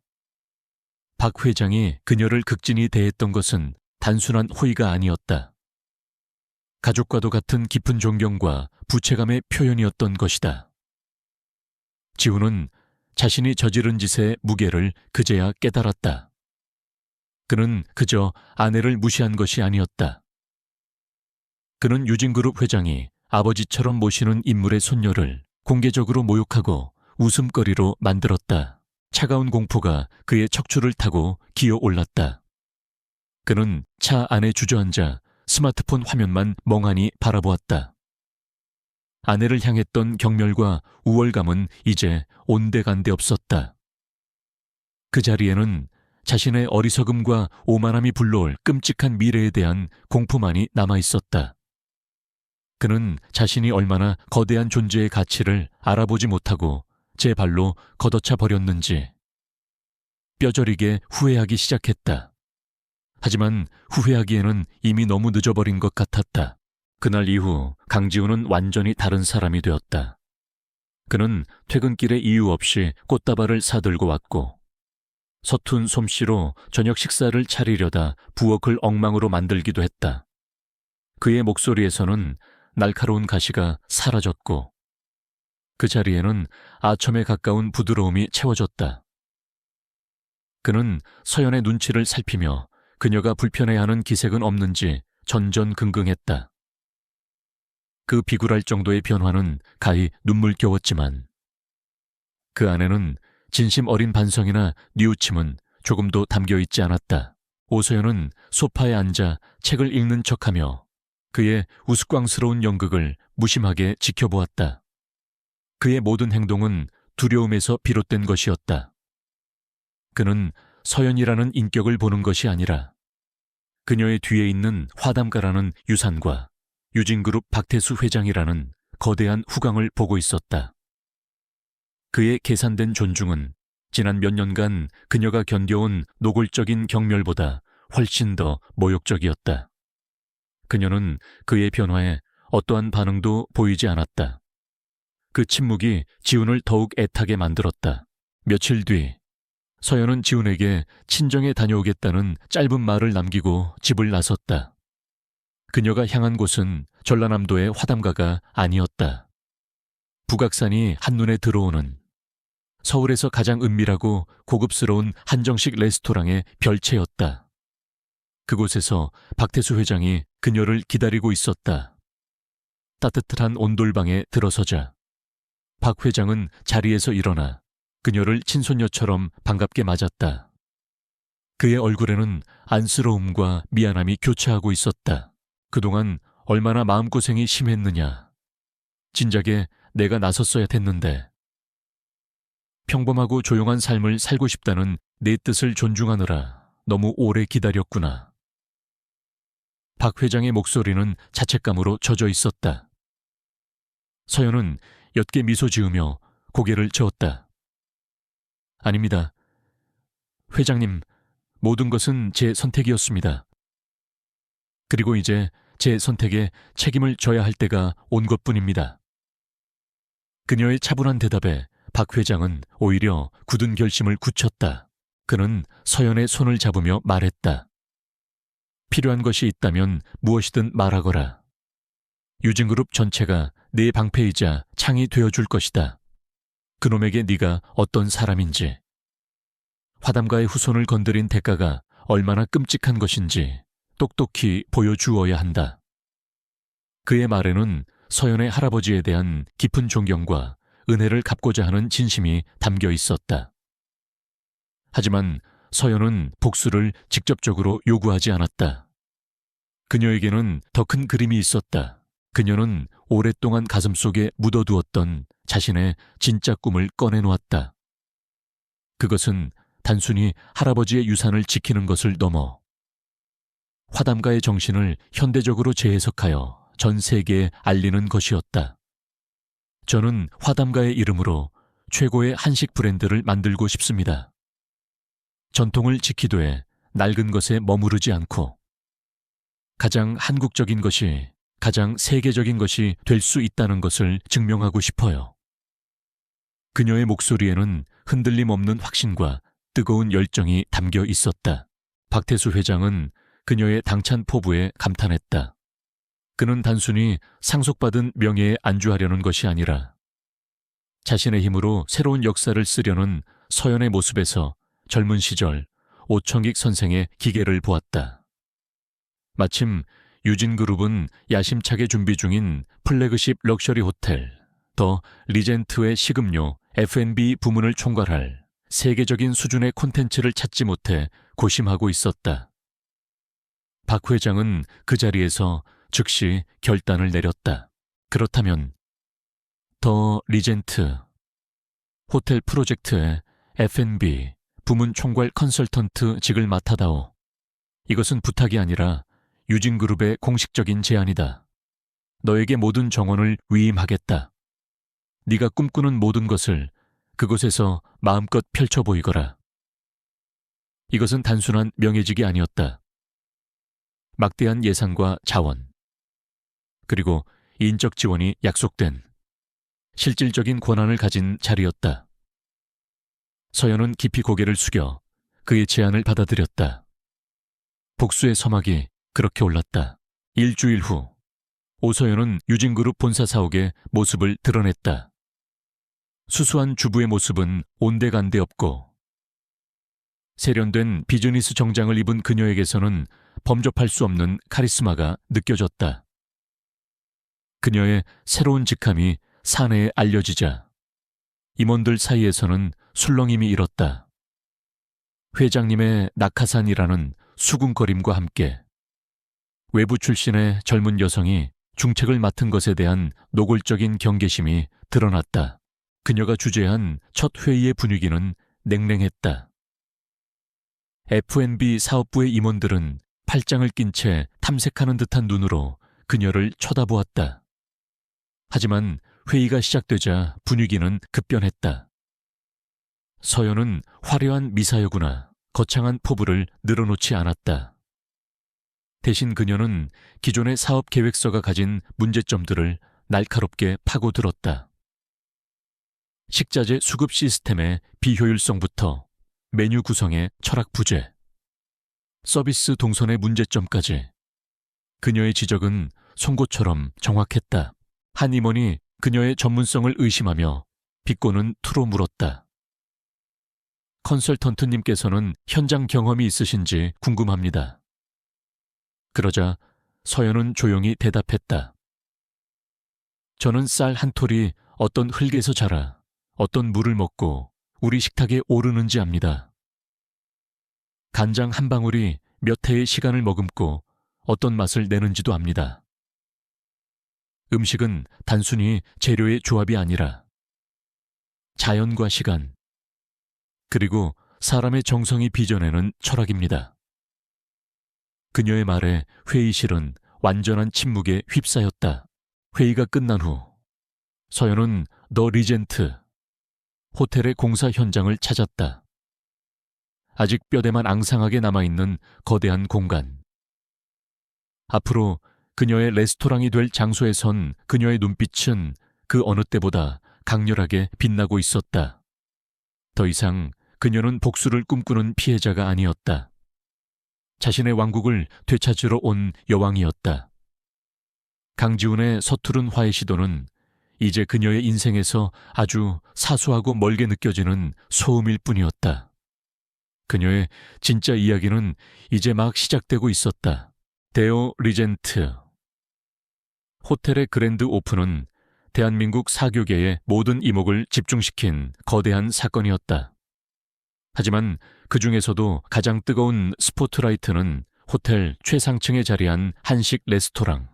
S1: 박 회장이 그녀를 극진히 대했던 것은 단순한 호의가 아니었다. 가족과도 같은 깊은 존경과 부채감의 표현이었던 것이다. 지우는 자신이 저지른 짓의 무게를 그제야 깨달았다. 그는 그저 아내를 무시한 것이 아니었다. 그는 유진그룹 회장이 아버지처럼 모시는 인물의 손녀를 공개적으로 모욕하고 웃음거리로 만들었다. 차가운 공포가 그의 척추를 타고 기어 올랐다. 그는 차 안에 주저앉아 스마트폰 화면만 멍하니 바라보았다. 아내를 향했던 경멸과 우월감은 이제 온데간데 없었다. 그 자리에는 자신의 어리석음과 오만함이 불러올 끔찍한 미래에 대한 공포만이 남아있었다. 그는 자신이 얼마나 거대한 존재의 가치를 알아보지 못하고 제 발로 걷어차 버렸는지 뼈저리게 후회하기 시작했다. 하지만 후회하기에는 이미 너무 늦어버린 것 같았다. 그날 이후 강지우는 완전히 다른 사람이 되었다. 그는 퇴근길에 이유 없이 꽃다발을 사들고 왔고, 서툰 솜씨로 저녁 식사를 차리려다 부엌을 엉망으로 만들기도 했다. 그의 목소리에서는 날카로운 가시가 사라졌고, 그 자리에는 아첨에 가까운 부드러움이 채워졌다. 그는 서연의 눈치를 살피며 그녀가 불편해하는 기색은 없는지 전전긍긍했다. 그 비굴할 정도의 변화는 가히 눈물겨웠지만 그 안에는 진심 어린 반성이나 뉘우침은 조금도 담겨있지 않았다. 오서연은 소파에 앉아 책을 읽는 척하며 그의 우스꽝스러운 연극을 무심하게 지켜보았다. 그의 모든 행동은 두려움에서 비롯된 것이었다. 그는 서연이라는 인격을 보는 것이 아니라 그녀의 뒤에 있는 화담가라는 유산과 유진그룹 박태수 회장이라는 거대한 후광을 보고 있었다. 그의 계산된 존중은 지난 몇 년간 그녀가 견뎌온 노골적인 경멸보다 훨씬 더 모욕적이었다. 그녀는 그의 변화에 어떠한 반응도 보이지 않았다. 그 침묵이 지훈을 더욱 애타게 만들었다. 며칠 뒤 서연은 지훈에게 친정에 다녀오겠다는 짧은 말을 남기고 집을 나섰다. 그녀가 향한 곳은 전라남도의 화담가가 아니었다. 북악산이 한눈에 들어오는 서울에서 가장 은밀하고 고급스러운 한정식 레스토랑의 별채였다. 그곳에서 박태수 회장이 그녀를 기다리고 있었다. 따뜻한 온돌방에 들어서자 박 회장은 자리에서 일어나 그녀를 친손녀처럼 반갑게 맞았다. 그의 얼굴에는 안쓰러움과 미안함이 교차하고 있었다. 그동안 얼마나 마음고생이 심했느냐. 진작에 내가 나섰어야 됐는데. 평범하고 조용한 삶을 살고 싶다는 내 뜻을 존중하느라 너무 오래 기다렸구나. 박 회장의 목소리는 자책감으로 젖어 있었다. 서연은 옅게 미소 지으며 고개를 저었다. 아닙니다. 회장님, 모든 것은 제 선택이었습니다. 그리고 이제 제 선택에 책임을 져야 할 때가 온 것뿐입니다. 그녀의 차분한 대답에 박 회장은 오히려 굳은 결심을 굳혔다. 그는 서연의 손을 잡으며 말했다. 필요한 것이 있다면 무엇이든 말하거라. 유진그룹 전체가 네 방패이자 창이 되어줄 것이다. 그놈에게 네가 어떤 사람인지, 화담가의 후손을 건드린 대가가 얼마나 끔찍한 것인지 똑똑히 보여주어야 한다. 그의 말에는 서연의 할아버지에 대한 깊은 존경과 은혜를 갚고자 하는 진심이 담겨 있었다. 하지만 서연은 복수를 직접적으로 요구하지 않았다. 그녀에게는 더 큰 그림이 있었다. 그녀는 오랫동안 가슴속에 묻어두었던 자신의 진짜 꿈을 꺼내놓았다. 그것은 단순히 할아버지의 유산을 지키는 것을 넘어 화담가의 정신을 현대적으로 재해석하여 전 세계에 알리는 것이었다. 저는 화담가의 이름으로 최고의 한식 브랜드를 만들고 싶습니다. 전통을 지키되 낡은 것에 머무르지 않고 가장 한국적인 것이 가장 세계적인 것이 될 수 있다는 것을 증명하고 싶어요. 그녀의 목소리에는 흔들림 없는 확신과 뜨거운 열정이 담겨 있었다. 박태수 회장은 그녀의 당찬 포부에 감탄했다. 그는 단순히 상속받은 명예에 안주하려는 것이 아니라 자신의 힘으로 새로운 역사를 쓰려는 서연의 모습에서 젊은 시절 오청익 선생의 기계를 보았다. 마침 유진그룹은 야심차게 준비 중인 플래그십 럭셔리 호텔 더 리젠트의 식음료 F&B 부문을 총괄할 세계적인 수준의 콘텐츠를 찾지 못해 고심하고 있었다. 박 회장은 그 자리에서 즉시 결단을 내렸다. 그렇다면 더 리젠트 호텔 프로젝트의 F&B 부문 총괄 컨설턴트직을 맡아다오. 이것은 부탁이 아니라 유진그룹의 공식적인 제안이다. 너에게 모든 정원을 위임하겠다. 네가 꿈꾸는 모든 것을 그곳에서 마음껏 펼쳐 보이거라. 이것은 단순한 명예직이 아니었다. 막대한 예산과 자원, 그리고 인적 지원이 약속된 실질적인 권한을 가진 자리였다. 서연은 깊이 고개를 숙여 그의 제안을 받아들였다. 복수의 서막이 그렇게 올랐다. 일주일 후 오서연은 유진그룹 본사 사옥에 모습을 드러냈다. 수수한 주부의 모습은 온데간데 없고 세련된 비즈니스 정장을 입은 그녀에게서는 범접할 수 없는 카리스마가 느껴졌다. 그녀의 새로운 직함이 사내에 알려지자 임원들 사이에서는 술렁임이 일었다. 회장님의 낙하산이라는 수군거림과 함께 외부 출신의 젊은 여성이 중책을 맡은 것에 대한 노골적인 경계심이 드러났다. 그녀가 주재한 첫 회의의 분위기는 냉랭했다. F&B 사업부의 임원들은 팔짱을 낀 채 탐색하는 듯한 눈으로 그녀를 쳐다보았다. 하지만 회의가 시작되자 분위기는 급변했다. 서연은 화려한 미사여구나 거창한 포부를 늘어놓지 않았다. 대신 그녀는 기존의 사업 계획서가 가진 문제점들을 날카롭게 파고들었다. 식자재 수급 시스템의 비효율성부터 메뉴 구성의 철학 부재, 서비스 동선의 문제점까지 그녀의 지적은 송곳처럼 정확했다. 한 임원이 그녀의 전문성을 의심하며 비꼬는 투로 물었다. 컨설턴트님께서는 현장 경험이 있으신지 궁금합니다. 그러자 서연은 조용히 대답했다. 저는 쌀 한 톨이 어떤 흙에서 자라 어떤 물을 먹고 우리 식탁에 오르는지 압니다. 간장 한 방울이 몇 해의 시간을 머금고 어떤 맛을 내는지도 압니다. 음식은 단순히 재료의 조합이 아니라 자연과 시간, 그리고 사람의 정성이 빚어내는 철학입니다. 그녀의 말에 회의실은 완전한 침묵에 휩싸였다. 회의가 끝난 후 서연은 더 리젠트 호텔의 공사 현장을 찾았다. 아직 뼈대만 앙상하게 남아있는 거대한 공간. 앞으로 그녀의 레스토랑이 될 장소에선 그녀의 눈빛은 그 어느 때보다 강렬하게 빛나고 있었다. 더 이상 그녀는 복수를 꿈꾸는 피해자가 아니었다. 자신의 왕국을 되찾으러 온 여왕이었다. 강지훈의 서투른 화해 시도는 이제 그녀의 인생에서 아주 사소하고 멀게 느껴지는 소음일 뿐이었다. 그녀의 진짜 이야기는 이제 막 시작되고 있었다. 데오 리젠트. 호텔의 그랜드 오픈은 대한민국 사교계의 모든 이목을 집중시킨 거대한 사건이었다. 하지만 그 중에서도 가장 뜨거운 스포트라이트는 호텔 최상층에 자리한 한식 레스토랑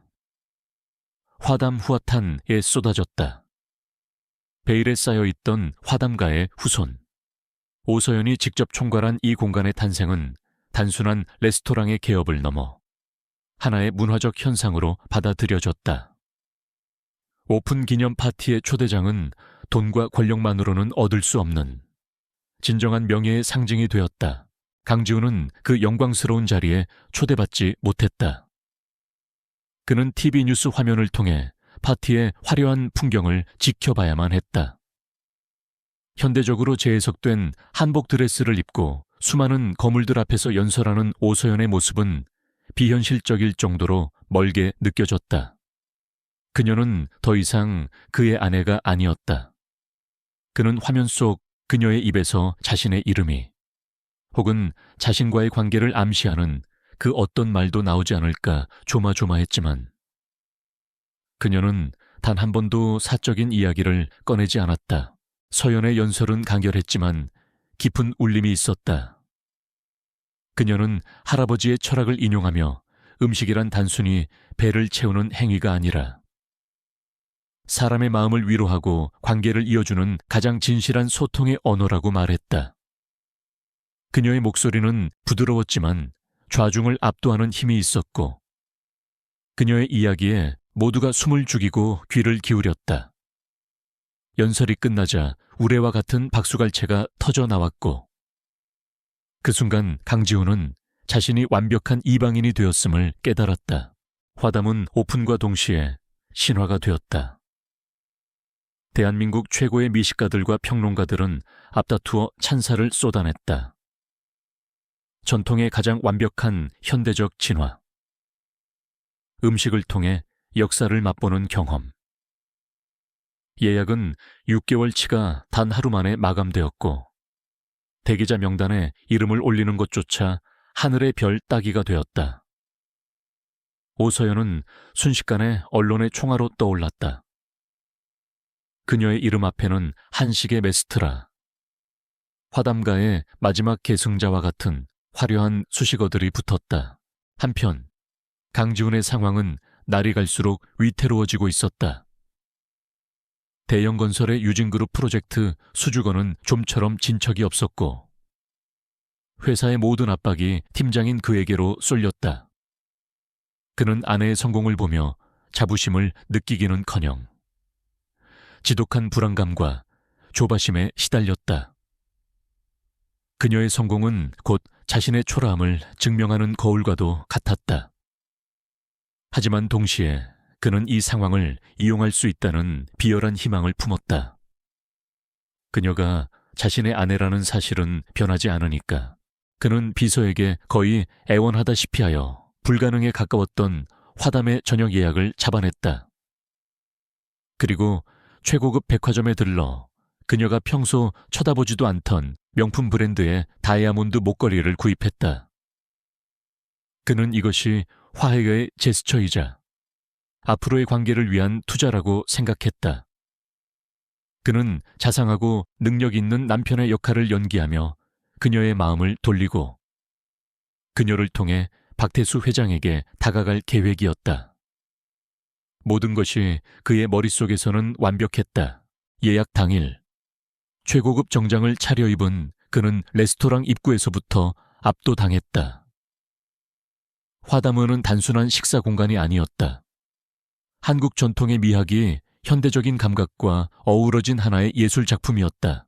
S1: 화담 후아탄에 쏟아졌다. 베일에 쌓여있던 화담가의 후손 오서연이 직접 총괄한 이 공간의 탄생은 단순한 레스토랑의 개업을 넘어 하나의 문화적 현상으로 받아들여졌다. 오픈 기념 파티의 초대장은 돈과 권력만으로는 얻을 수 없는 진정한 명예의 상징이 되었다. 강지훈은 그 영광스러운 자리에 초대받지 못했다. 그는 TV 뉴스 화면을 통해 파티의 화려한 풍경을 지켜봐야만 했다. 현대적으로 재해석된 한복 드레스를 입고 수많은 거물들 앞에서 연설하는 오서연의 모습은 비현실적일 정도로 멀게 느껴졌다. 그녀는 더 이상 그의 아내가 아니었다. 그는 화면 속 그녀의 입에서 자신의 이름이 혹은 자신과의 관계를 암시하는 그 어떤 말도 나오지 않을까 조마조마했지만 그녀는 단 한 번도 사적인 이야기를 꺼내지 않았다. 서연의 연설은 간결했지만 깊은 울림이 있었다. 그녀는 할아버지의 철학을 인용하며 음식이란 단순히 배를 채우는 행위가 아니라 사람의 마음을 위로하고 관계를 이어주는 가장 진실한 소통의 언어라고 말했다. 그녀의 목소리는 부드러웠지만 좌중을 압도하는 힘이 있었고 그녀의 이야기에 모두가 숨을 죽이고 귀를 기울였다. 연설이 끝나자 우레와 같은 박수갈채가 터져 나왔고 그 순간 강지훈은 자신이 완벽한 이방인이 되었음을 깨달았다. 화담은 오픈과 동시에 신화가 되었다. 대한민국 최고의 미식가들과 평론가들은 앞다투어 찬사를 쏟아냈다. 전통의 가장 완벽한 현대적 진화. 음식을 통해 역사를 맛보는 경험. 예약은 6개월치가 단 하루 만에 마감되었고 대기자 명단에 이름을 올리는 것조차 하늘의 별 따기가 되었다. 오서연은 순식간에 언론의 총화로 떠올랐다. 그녀의 이름 앞에는 한식의 메스트라, 화담가의 마지막 계승자와 같은 화려한 수식어들이 붙었다. 한편 강지훈의 상황은 날이 갈수록 위태로워지고 있었다. 대형건설의 유진그룹 프로젝트 수주건은 좀처럼 진척이 없었고 회사의 모든 압박이 팀장인 그에게로 쏠렸다. 그는 아내의 성공을 보며 자부심을 느끼기는커녕 지독한 불안감과 조바심에 시달렸다. 그녀의 성공은 곧 자신의 초라함을 증명하는 거울과도 같았다. 하지만 동시에 그는 이 상황을 이용할 수 있다는 비열한 희망을 품었다. 그녀가 자신의 아내라는 사실은 변하지 않으니까 그는 비서에게 거의 애원하다시피 하여 불가능에 가까웠던 화담의 저녁 예약을 잡아냈다. 그리고 최고급 백화점에 들러 그녀가 평소 쳐다보지도 않던 명품 브랜드의 다이아몬드 목걸이를 구입했다. 그는 이것이 화해의 제스처이자 앞으로의 관계를 위한 투자라고 생각했다. 그는 자상하고 능력 있는 남편의 역할을 연기하며 그녀의 마음을 돌리고 그녀를 통해 박태수 회장에게 다가갈 계획이었다. 모든 것이 그의 머릿속에서는 완벽했다. 예약 당일 최고급 정장을 차려입은 그는 레스토랑 입구에서부터 압도당했다. 화담은 단순한 식사 공간이 아니었다. 한국 전통의 미학이 현대적인 감각과 어우러진 하나의 예술 작품이었다.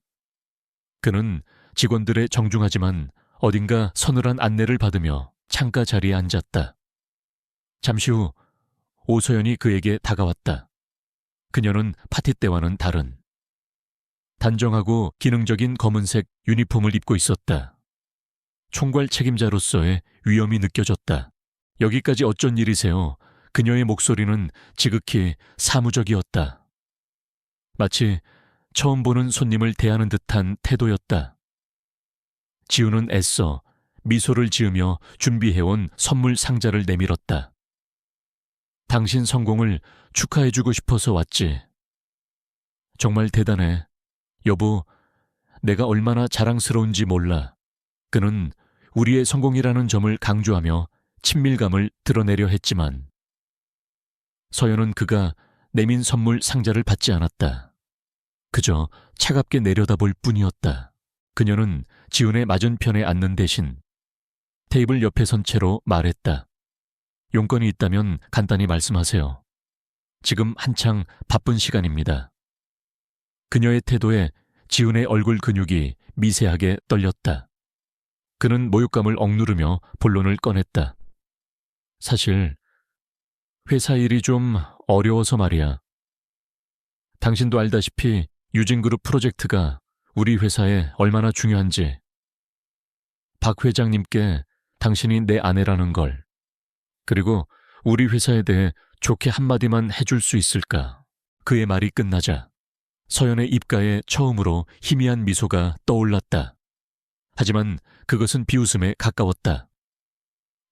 S1: 그는 직원들의 정중하지만 어딘가 서늘한 안내를 받으며 창가 자리에 앉았다. 잠시 후 오서연이 그에게 다가왔다. 그녀는 파티 때와는 다른 단정하고 기능적인 검은색 유니폼을 입고 있었다. 총괄 책임자로서의 위엄이 느껴졌다. 여기까지 어쩐 일이세요? 그녀의 목소리는 지극히 사무적이었다. 마치 처음 보는 손님을 대하는 듯한 태도였다. 지우는 애써 미소를 지으며 준비해온 선물 상자를 내밀었다. 당신 성공을 축하해주고 싶어서 왔지. 정말 대단해. 여보, 내가 얼마나 자랑스러운지 몰라. 그는 우리의 성공이라는 점을 강조하며 친밀감을 드러내려 했지만 서연은 그가 내민 선물 상자를 받지 않았다. 그저 차갑게 내려다볼 뿐이었다. 그녀는 지훈의 맞은편에 앉는 대신 테이블 옆에 선 채로 말했다. 용건이 있다면 간단히 말씀하세요. 지금 한창 바쁜 시간입니다. 그녀의 태도에 지훈의 얼굴 근육이 미세하게 떨렸다. 그는 모욕감을 억누르며 본론을 꺼냈다. 사실 회사 일이 좀 어려워서 말이야. 당신도 알다시피 유진그룹 프로젝트가 우리 회사에 얼마나 중요한지. 박 회장님께 당신이 내 아내라는 걸, 그리고 우리 회사에 대해 좋게 한마디만 해줄 수 있을까? 그의 말이 끝나자 서연의 입가에 처음으로 희미한 미소가 떠올랐다. 하지만 그것은 비웃음에 가까웠다.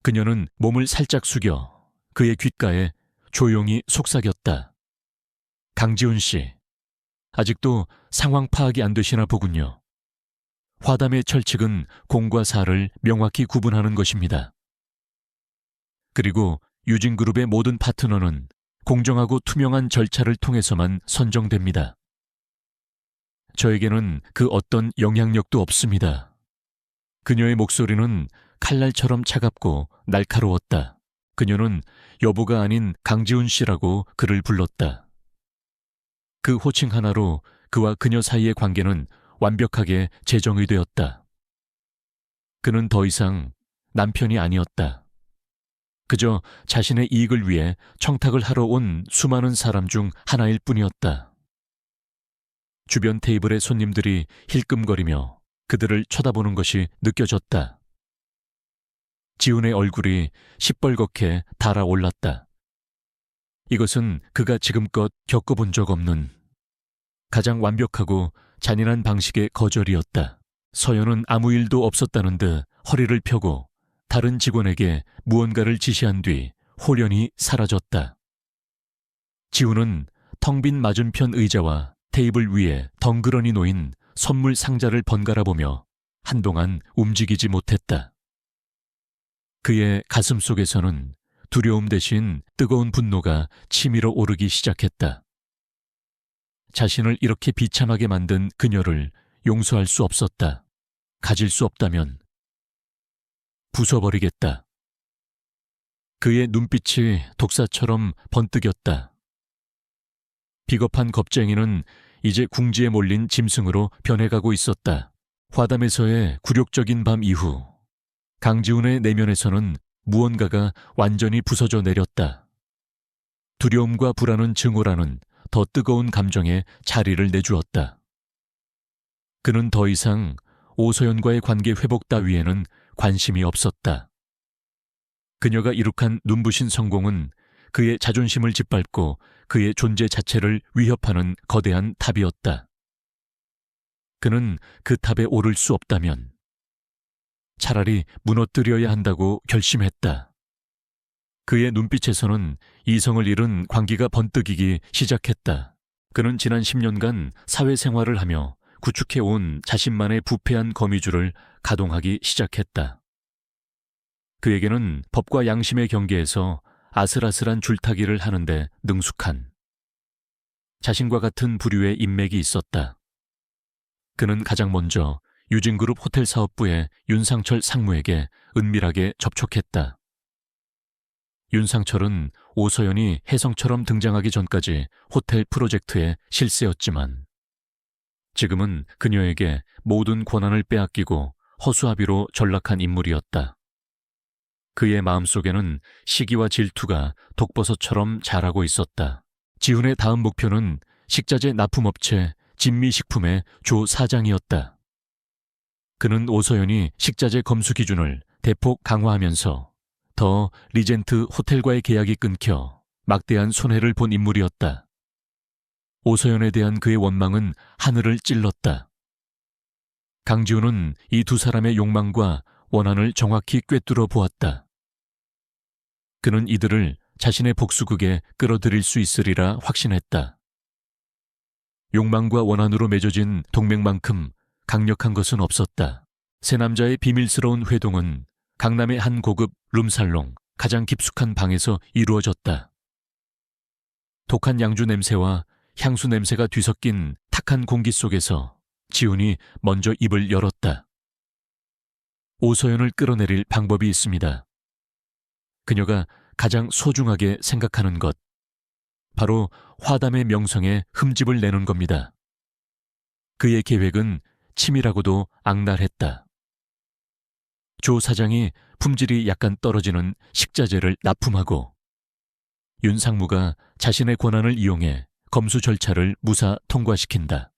S1: 그녀는 몸을 살짝 숙여 그의 귓가에 조용히 속삭였다. 강지훈 씨, 아직도 상황 파악이 안 되시나 보군요. 화담의 철칙은 공과 사를 명확히 구분하는 것입니다. 그리고 유진그룹의 모든 파트너는 공정하고 투명한 절차를 통해서만 선정됩니다. 저에게는 그 어떤 영향력도 없습니다. 그녀의 목소리는 칼날처럼 차갑고 날카로웠다. 그녀는 여보가 아닌 강지훈 씨라고 그를 불렀다. 그 호칭 하나로 그와 그녀 사이의 관계는 완벽하게 재정이 되었다. 그는 더 이상 남편이 아니었다. 그저 자신의 이익을 위해 청탁을 하러 온 수많은 사람 중 하나일 뿐이었다. 주변 테이블의 손님들이 힐끔거리며 그들을 쳐다보는 것이 느껴졌다. 지훈의 얼굴이 시뻘겋게 달아올랐다. 이것은 그가 지금껏 겪어본 적 없는 가장 완벽하고 잔인한 방식의 거절이었다. 서연은 아무 일도 없었다는 듯 허리를 펴고 다른 직원에게 무언가를 지시한 뒤 홀연히 사라졌다. 지훈은 텅 빈 맞은편 의자와 테이블 위에 덩그러니 놓인 선물 상자를 번갈아 보며 한동안 움직이지 못했다. 그의 가슴 속에서는 두려움 대신 뜨거운 분노가 치밀어 오르기 시작했다. 자신을 이렇게 비참하게 만든 그녀를 용서할 수 없었다. 가질 수 없다면 부숴버리겠다. 그의 눈빛이 독사처럼 번뜩였다. 비겁한 겁쟁이는 이제 궁지에 몰린 짐승으로 변해가고 있었다. 화담에서의 굴욕적인 밤 이후 강지훈의 내면에서는 무언가가 완전히 부서져 내렸다. 두려움과 불안은 증오라는 더 뜨거운 감정에 자리를 내주었다. 그는 더 이상 오서연과의 관계 회복 따위에는 관심이 없었다. 그녀가 이룩한 눈부신 성공은 그의 자존심을 짓밟고 그의 존재 자체를 위협하는 거대한 탑이었다. 그는 그 탑에 오를 수 없다면 차라리 무너뜨려야 한다고 결심했다. 그의 눈빛에서는 이성을 잃은 광기가 번뜩이기 시작했다. 그는 지난 10년간 사회생활을 하며 구축해온 자신만의 부패한 거미줄을 가동하기 시작했다. 그에게는 법과 양심의 경계에서 아슬아슬한 줄타기를 하는데 능숙한 자신과 같은 부류의 인맥이 있었다. 그는 가장 먼저 유진그룹 호텔 사업부의 윤상철 상무에게 은밀하게 접촉했다. 윤상철은 오서연이 혜성처럼 등장하기 전까지 호텔 프로젝트의 실세였지만 지금은 그녀에게 모든 권한을 빼앗기고 허수아비로 전락한 인물이었다. 그의 마음속에는 시기와 질투가 독버섯처럼 자라고 있었다. 지훈의 다음 목표는 식자재 납품업체 진미식품의 조 사장이었다. 그는 오서연이 식자재 검수 기준을 대폭 강화하면서 더 리젠트 호텔과의 계약이 끊겨 막대한 손해를 본 인물이었다. 오서연에 대한 그의 원망은 하늘을 찔렀다. 강지훈은 이 두 사람의 욕망과 원한을 정확히 꿰뚫어 보았다. 그는 이들을 자신의 복수극에 끌어들일 수 있으리라 확신했다. 욕망과 원한으로 맺어진 동맹만큼 강력한 것은 없었다. 세 남자의 비밀스러운 회동은 강남의 한 고급 룸살롱 가장 깊숙한 방에서 이루어졌다. 독한 양주 냄새와 향수 냄새가 뒤섞인 탁한 공기 속에서 지훈이 먼저 입을 열었다. 오서연을 끌어내릴 방법이 있습니다. 그녀가 가장 소중하게 생각하는 것, 바로 화담의 명성에 흠집을 내는 겁니다. 그의 계획은 치밀하고도 악랄했다. 조 사장이 품질이 약간 떨어지는 식자재를 납품하고 윤 상무가 자신의 권한을 이용해 검수 절차를 무사 통과시킨다.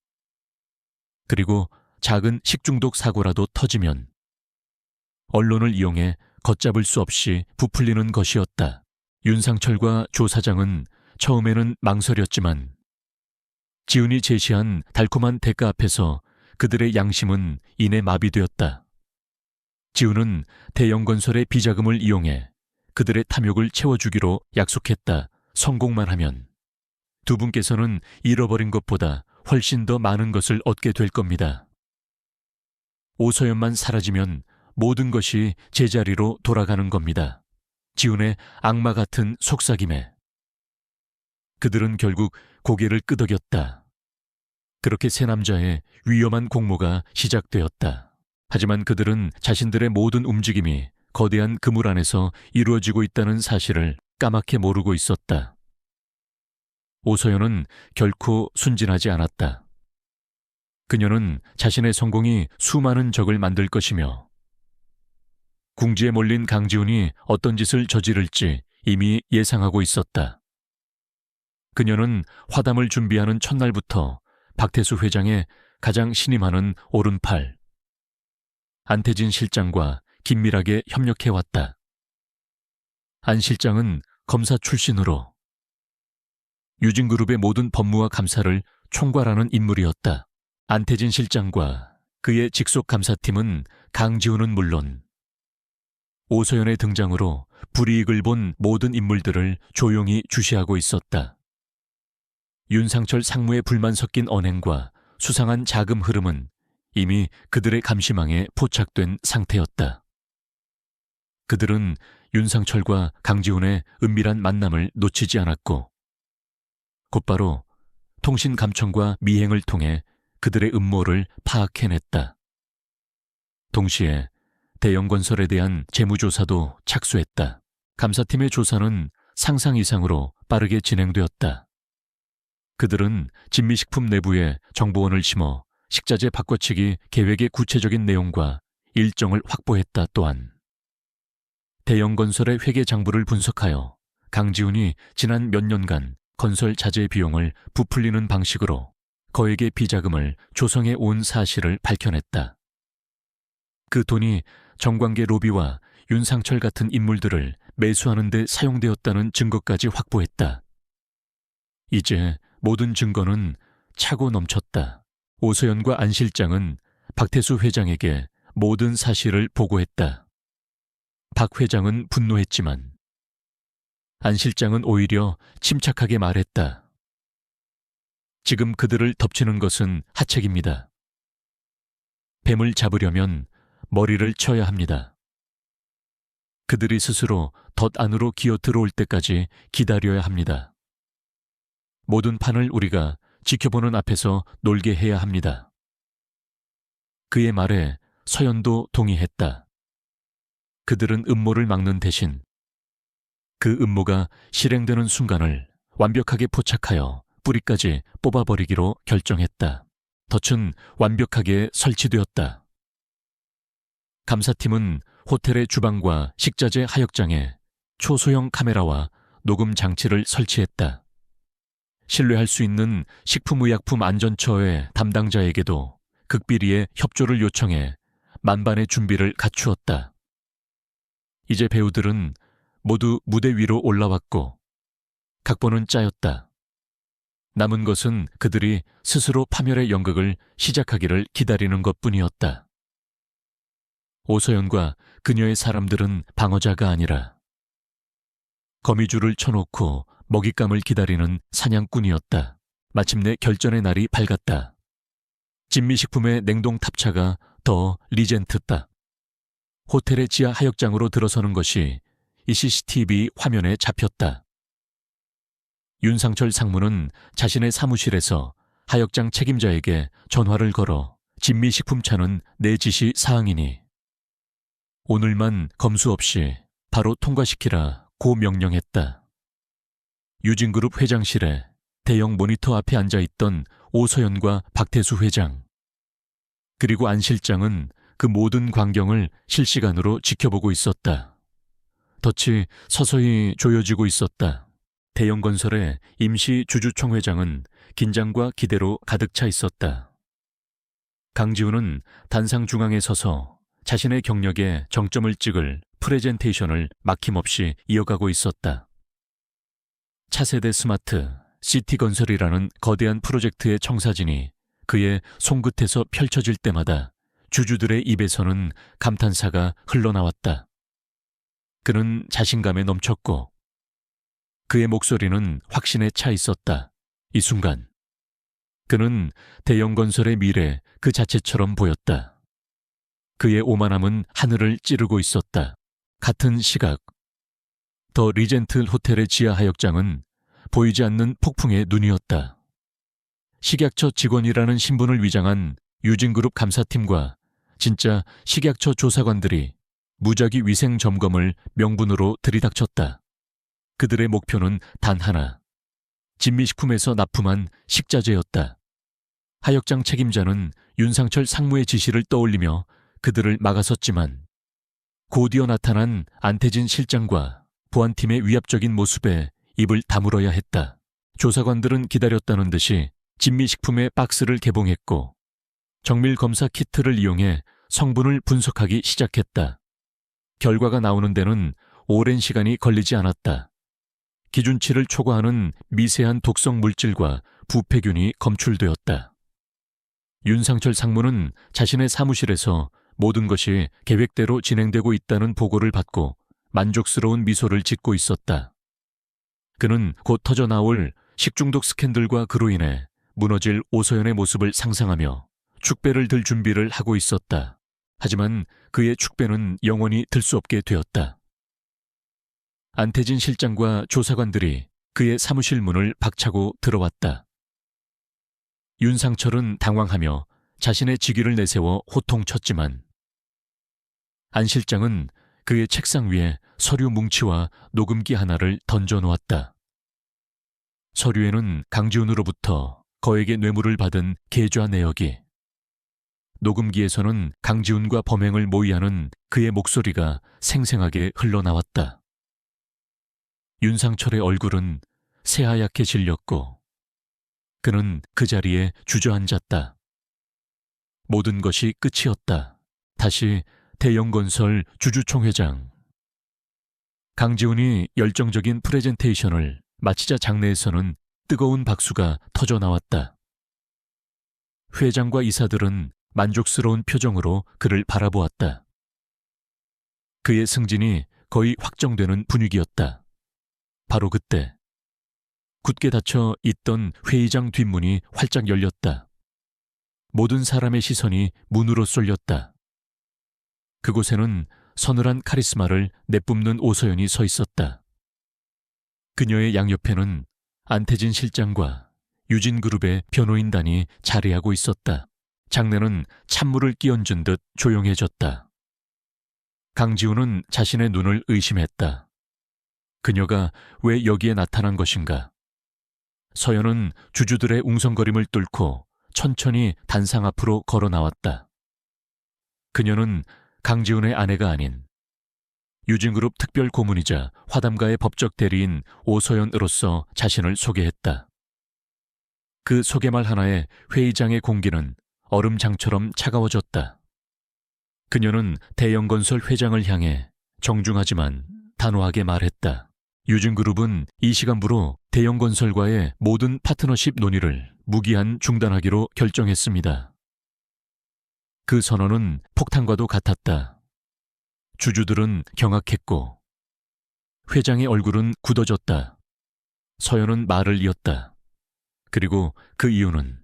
S1: 그리고 작은 식중독 사고라도 터지면 언론을 이용해 걷잡을 수 없이 부풀리는 것이었다. 윤상철과 조 사장은 처음에는 망설였지만 지훈이 제시한 달콤한 대가 앞에서 그들의 양심은 이내 마비되었다. 지훈은 대영건설의 비자금을 이용해 그들의 탐욕을 채워주기로 약속했다. 성공만 하면 두 분께서는 잃어버린 것보다 훨씬 더 많은 것을 얻게 될 겁니다. 오서연만 사라지면 모든 것이 제자리로 돌아가는 겁니다. 지훈의 악마 같은 속삭임에 그들은 결국 고개를 끄덕였다. 그렇게 세 남자의 위험한 공모가 시작되었다. 하지만 그들은 자신들의 모든 움직임이 거대한 그물 안에서 이루어지고 있다는 사실을 까맣게 모르고 있었다. 오서연은 결코 순진하지 않았다. 그녀는 자신의 성공이 수많은 적을 만들 것이며 궁지에 몰린 강지훈이 어떤 짓을 저지를지 이미 예상하고 있었다. 그녀는 화담을 준비하는 첫날부터 박태수 회장의 가장 신임하는 오른팔 안태진 실장과 긴밀하게 협력해왔다. 안 실장은 검사 출신으로 유진그룹의 모든 법무와 감사를 총괄하는 인물이었다. 안태진 실장과 그의 직속 감사팀은 강지훈은 물론 오서연의 등장으로 불이익을 본 모든 인물들을 조용히 주시하고 있었다. 윤상철 상무의 불만 섞인 언행과 수상한 자금 흐름은 이미 그들의 감시망에 포착된 상태였다. 그들은 윤상철과 강지훈의 은밀한 만남을 놓치지 않았고 곧바로 통신감청과 미행을 통해 그들의 음모를 파악해냈다. 동시에 대영건설에 대한 재무조사도 착수했다. 감사팀의 조사는 상상 이상으로 빠르게 진행되었다. 그들은 진미식품 내부에 정보원을 심어 식자재 바꿔치기 계획의 구체적인 내용과 일정을 확보했다. 또한 대영건설의 회계 장부를 분석하여 강지훈이 지난 몇 년간 건설 자재 비용을 부풀리는 방식으로 거액의 비자금을 조성해 온 사실을 밝혀냈다. 그 돈이 정관계 로비와 윤상철 같은 인물들을 매수하는 데 사용되었다는 증거까지 확보했다. 이제 모든 증거는 차고 넘쳤다. 오서연과 안 실장은 박태수 회장에게 모든 사실을 보고했다. 박 회장은 분노했지만 안 실장은 오히려 침착하게 말했다. 지금 그들을 덮치는 것은 하책입니다. 뱀을 잡으려면 머리를 쳐야 합니다. 그들이 스스로 덫 안으로 기어 들어올 때까지 기다려야 합니다. 모든 판을 우리가 지켜보는 앞에서 놀게 해야 합니다. 그의 말에 서연도 동의했다. 그들은 음모를 막는 대신 그 음모가 실행되는 순간을 완벽하게 포착하여 뿌리까지 뽑아버리기로 결정했다. 덫은 완벽하게 설치되었다. 감사팀은 호텔의 주방과 식자재 하역장에 초소형 카메라와 녹음 장치를 설치했다. 신뢰할 수 있는 식품의약품 안전처의 담당자에게도 극비리의 협조를 요청해 만반의 준비를 갖추었다. 이제 배우들은 모두 무대 위로 올라왔고 각본은 짜였다. 남은 것은 그들이 스스로 파멸의 연극을 시작하기를 기다리는 것뿐이었다. 오서연과 그녀의 사람들은 방어자가 아니라 거미줄을 쳐놓고 먹잇감을 기다리는 사냥꾼이었다. 마침내 결전의 날이 밝았다. 진미식품의 냉동 탑차가 더 리젠트다. 호텔의 지하 하역장으로 들어서는 것이 이 CCTV 화면에 잡혔다. 윤상철 상무는 자신의 사무실에서 하역장 책임자에게 전화를 걸어 진미식품차는 내 지시 사항이니 오늘만 검수 없이 바로 통과시키라 고 명령했다. 유진그룹 회장실에 대형 모니터 앞에 앉아있던 오서연과 박태수 회장, 그리고 안 실장은 그 모든 광경을 실시간으로 지켜보고 있었다. 덫이 서서히 조여지고 있었다. 대형 건설의 임시 주주총회장은 긴장과 기대로 가득 차 있었다. 강지훈은 단상 중앙에 서서 자신의 경력에 정점을 찍을 프레젠테이션을 막힘없이 이어가고 있었다. 차세대 스마트 시티건설이라는 거대한 프로젝트의 청사진이 그의 손끝에서 펼쳐질 때마다 주주들의 입에서는 감탄사가 흘러나왔다. 그는 자신감에 넘쳤고 그의 목소리는 확신에 차 있었다. 이 순간 그는 대형 건설의 미래 그 자체처럼 보였다. 그의 오만함은 하늘을 찌르고 있었다. 같은 시각 더 리젠트 호텔의 지하 하역장은 보이지 않는 폭풍의 눈이었다. 식약처 직원이라는 신분을 위장한 유진그룹 감사팀과 진짜 식약처 조사관들이 무작위 위생 점검을 명분으로 들이닥쳤다. 그들의 목표는 단 하나, 진미식품에서 납품한 식자재였다. 하역장 책임자는 윤상철 상무의 지시를 떠올리며 그들을 막아섰지만 곧이어 나타난 안태진 실장과 보안팀의 위압적인 모습에 입을 다물어야 했다. 조사관들은 기다렸다는 듯이 진미식품의 박스를 개봉했고 정밀검사 키트를 이용해 성분을 분석하기 시작했다. 결과가 나오는 데는 오랜 시간이 걸리지 않았다. 기준치를 초과하는 미세한 독성 물질과 부패균이 검출되었다. 윤상철 상무는 자신의 사무실에서 모든 것이 계획대로 진행되고 있다는 보고를 받고 만족스러운 미소를 짓고 있었다. 그는 곧 터져나올 식중독 스캔들과 그로 인해 무너질 오서연의 모습을 상상하며 축배를 들 준비를 하고 있었다. 하지만 그의 축배는 영원히 들 수 없게 되었다. 안태진 실장과 조사관들이 그의 사무실 문을 박차고 들어왔다. 윤상철은 당황하며 자신의 직위를 내세워 호통쳤지만 안 실장은 그의 책상 위에 서류 뭉치와 녹음기 하나를 던져놓았다. 서류에는 강지훈으로부터 거액의 뇌물을 받은 계좌 내역이, 녹음기에서는 강지훈과 범행을 모의하는 그의 목소리가 생생하게 흘러나왔다. 윤상철의 얼굴은 새하얗게 질렸고 그는 그 자리에 주저앉았다. 모든 것이 끝이었다. 다시 대형건설 주주총회장. 강지훈이 열정적인 프레젠테이션을 마치자 장내에서는 뜨거운 박수가 터져나왔다. 회장과 이사들은 만족스러운 표정으로 그를 바라보았다. 그의 승진이 거의 확정되는 분위기였다. 바로 그때 굳게 닫혀 있던 회의장 뒷문이 활짝 열렸다. 모든 사람의 시선이 문으로 쏠렸다. 그곳에는 서늘한 카리스마를 내뿜는 오서연이 서 있었다. 그녀의 양옆에는 안태진 실장과 유진그룹의 변호인단이 자리하고 있었다. 장내는 찬물을 끼얹은 듯 조용해졌다. 강지훈은 자신의 눈을 의심했다. 그녀가 왜 여기에 나타난 것인가? 서연은 주주들의 웅성거림을 뚫고 천천히 단상 앞으로 걸어 나왔다. 그녀는 강지훈의 아내가 아닌 유진그룹 특별 고문이자 화담가의 법적 대리인 오서연으로서 자신을 소개했다. 그 소개말 하나에 회의장의 공기는 얼음장처럼 차가워졌다. 그녀는 대형건설 회장을 향해 정중하지만 단호하게 말했다. 유진그룹은 이 시간부로 대형건설과의 모든 파트너십 논의를 무기한 중단하기로 결정했습니다. 그 선언은 폭탄과도 같았다. 주주들은 경악했고 회장의 얼굴은 굳어졌다. 서연은 말을 이었다. 그리고 그 이유는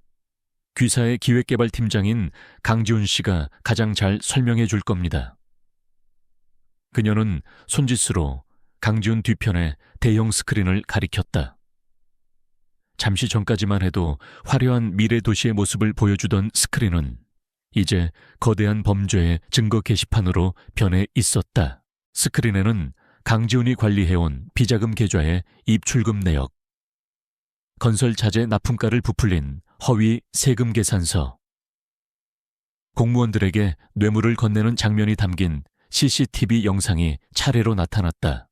S1: 귀사의 기획개발팀장인 강지훈 씨가 가장 잘 설명해 줄 겁니다. 그녀는 손짓으로 강지훈 뒤편에 대형 스크린을 가리켰다. 잠시 전까지만 해도 화려한 미래 도시의 모습을 보여주던 스크린은 이제 거대한 범죄의 증거 게시판으로 변해 있었다. 스크린에는 강지훈이 관리해온 비자금 계좌의 입출금 내역, 건설 자재 납품가를 부풀린 허위 세금 계산서, 공무원들에게 뇌물을 건네는 장면이 담긴 CCTV 영상이 차례로 나타났다.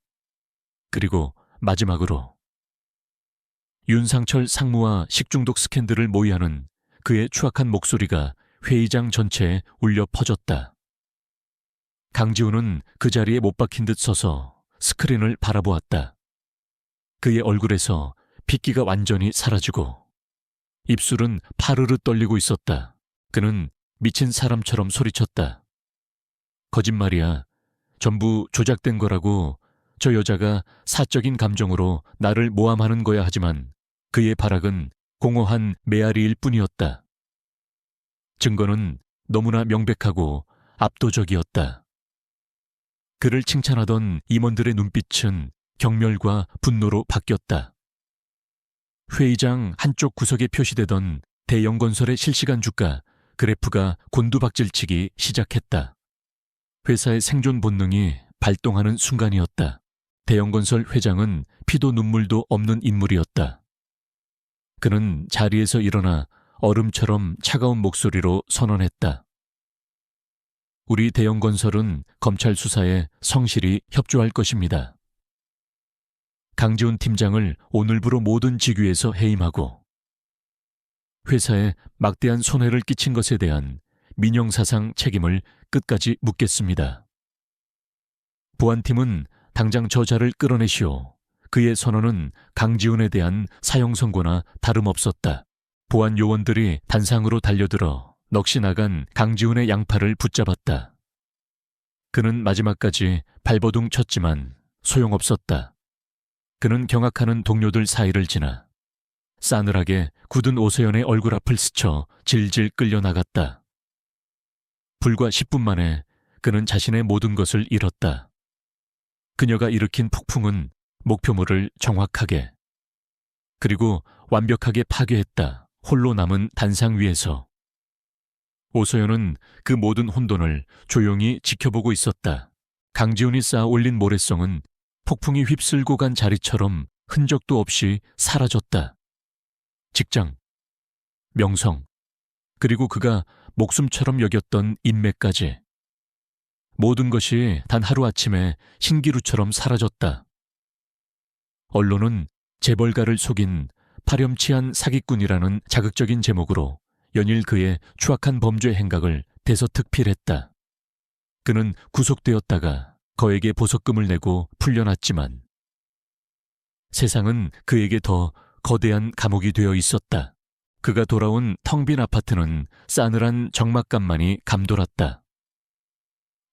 S1: 그리고 마지막으로 윤상철 상무와 식중독 스캔들을 모의하는 그의 추악한 목소리가 회의장 전체에 울려 퍼졌다. 강지훈은 그 자리에 못 박힌 듯 서서 스크린을 바라보았다. 그의 얼굴에서 핏기가 완전히 사라지고 입술은 파르르 떨리고 있었다. 그는 미친 사람처럼 소리쳤다. 거짓말이야. 전부 조작된 거라고. 저 여자가 사적인 감정으로 나를 모함하는 거야. 하지만 그의 발악은 공허한 메아리일 뿐이었다. 증거는 너무나 명백하고 압도적이었다. 그를 칭찬하던 임원들의 눈빛은 경멸과 분노로 바뀌었다. 회의장 한쪽 구석에 표시되던 대형건설의 실시간 주가 그래프가 곤두박질치기 시작했다. 회사의 생존 본능이 발동하는 순간이었다. 대형건설 회장은 피도 눈물도 없는 인물이었다. 그는 자리에서 일어나 얼음처럼 차가운 목소리로 선언했다. 우리 대형건설은 검찰 수사에 성실히 협조할 것입니다. 강지훈 팀장을 오늘부로 모든 직위에서 해임하고 회사에 막대한 손해를 끼친 것에 대한 민영사상 책임을 끝까지 묻겠습니다. 보안팀은 당장 저자를 끌어내시오. 그의 선언은 강지훈에 대한 사형 선고나 다름없었다. 보안 요원들이 단상으로 달려들어 넋이 나간 강지훈의 양팔을 붙잡았다. 그는 마지막까지 발버둥 쳤지만 소용없었다. 그는 경악하는 동료들 사이를 지나 싸늘하게 굳은 오세연의 얼굴 앞을 스쳐 질질 끌려나갔다. 불과 10분 만에 그는 자신의 모든 것을 잃었다. 그녀가 일으킨 폭풍은 목표물을 정확하게 그리고 완벽하게 파괴했다. 홀로 남은 단상 위에서 오소연은 그 모든 혼돈을 조용히 지켜보고 있었다. 강지훈이 쌓아 올린 모래성은 폭풍이 휩쓸고 간 자리처럼 흔적도 없이 사라졌다. 직장, 명성, 그리고 그가 목숨처럼 여겼던 인맥까지. 모든 것이 단 하루아침에 신기루처럼 사라졌다. 언론은 재벌가를 속인 파렴치한 사기꾼이라는 자극적인 제목으로 연일 그의 추악한 범죄 행각을 대서특필했다. 그는 구속되었다가 거액의 보석금을 내고 풀려났지만 세상은 그에게 더 거대한 감옥이 되어 있었다. 그가 돌아온 텅 빈 아파트는 싸늘한 적막감만이 감돌았다.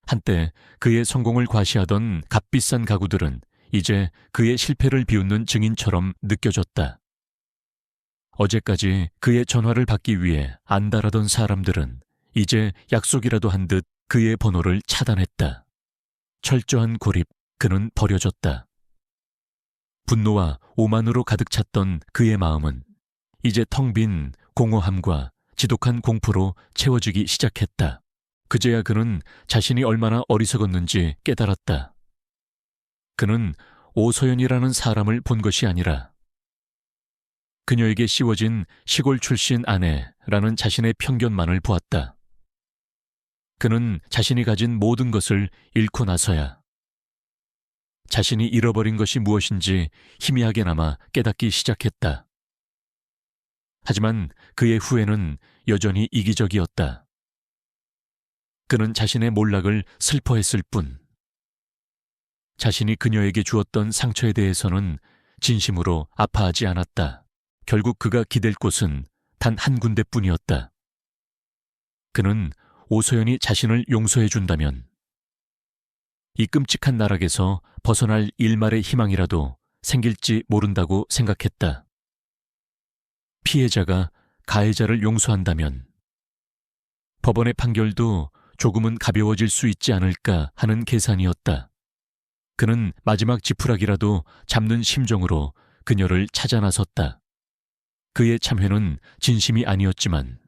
S1: 한때 그의 성공을 과시하던 값비싼 가구들은 이제 그의 실패를 비웃는 증인처럼 느껴졌다. 어제까지 그의 전화를 받기 위해 안달하던 사람들은 이제 약속이라도 한 듯 그의 번호를 차단했다. 철저한 고립, 그는 버려졌다. 분노와 오만으로 가득 찼던 그의 마음은 이제 텅 빈 공허함과 지독한 공포로 채워지기 시작했다. 그제야 그는 자신이 얼마나 어리석었는지 깨달았다. 그는 오서연이라는 사람을 본 것이 아니라 그녀에게 씌워진 시골 출신 아내라는 자신의 편견만을 보았다. 그는 자신이 가진 모든 것을 잃고 나서야 자신이 잃어버린 것이 무엇인지 희미하게나마 깨닫기 시작했다. 하지만 그의 후회는 여전히 이기적이었다. 그는 자신의 몰락을 슬퍼했을 뿐 자신이 그녀에게 주었던 상처에 대해서는 진심으로 아파하지 않았다. 결국 그가 기댈 곳은 단 한 군데뿐이었다. 그는 오소연이 자신을 용서해준다면 이 끔찍한 나락에서 벗어날 일말의 희망이라도 생길지 모른다고 생각했다. 피해자가 가해자를 용서한다면 법원의 판결도 조금은 가벼워질 수 있지 않을까 하는 계산이었다. 그는 마지막 지푸라기라도 잡는 심정으로 그녀를 찾아 나섰다. 그의 참회는 진심이 아니었지만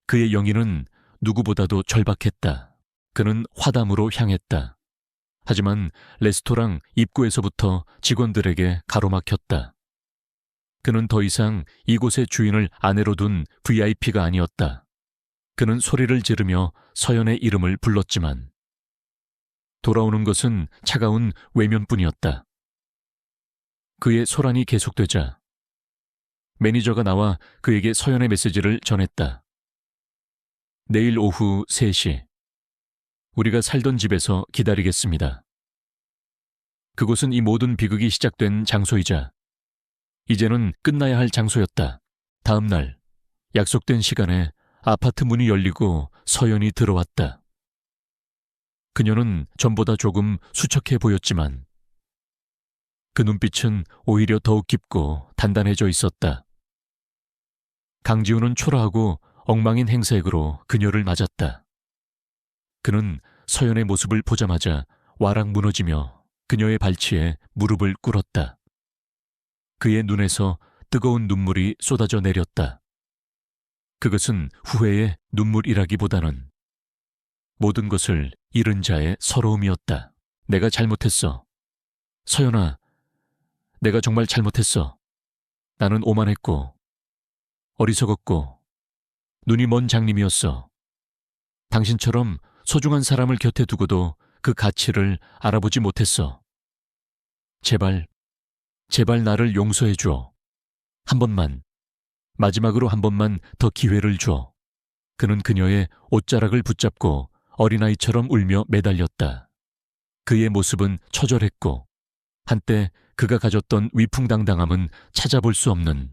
S1: 그의 영혼은 누구보다도 절박했다. 그는 화담으로 향했다. 하지만 레스토랑 입구에서부터 직원들에게 가로막혔다. 그는 더 이상 이곳의 주인을 아내로 둔 VIP가 아니었다. 그는 소리를 지르며 서연의 이름을 불렀지만 돌아오는 것은 차가운 외면뿐이었다. 그의 소란이 계속되자 매니저가 나와 그에게 서연의 메시지를 전했다. 내일 오후 3시 우리가 살던 집에서 기다리겠습니다. 그곳은 이 모든 비극이 시작된 장소이자 이제는 끝나야 할 장소였다. 다음 날 약속된 시간에 아파트 문이 열리고 서연이 들어왔다. 그녀는 전보다 조금 수척해 보였지만 그 눈빛은 오히려 더욱 깊고 단단해져 있었다. 강지훈은 초라하고 엉망인 행색으로 그녀를 맞았다. 그는 서연의 모습을 보자마자 와락 무너지며 그녀의 발치에 무릎을 꿇었다. 그의 눈에서 뜨거운 눈물이 쏟아져 내렸다. 그것은 후회의 눈물이라기보다는 모든 것을 잃은 자의 서러움이었다. 내가 잘못했어. 서연아, 내가 정말 잘못했어. 나는 오만했고 어리석었고 눈이 먼 장님이었어. 당신처럼 소중한 사람을 곁에 두고도 그 가치를 알아보지 못했어. 제발 나를 용서해 줘. 한 번만, 마지막으로 한 번만 더 기회를 줘. 그는 그녀의 옷자락을 붙잡고 어린아이처럼 울며 매달렸다. 그의 모습은 처절했고 한때 그가 가졌던 위풍당당함은 찾아볼 수 없는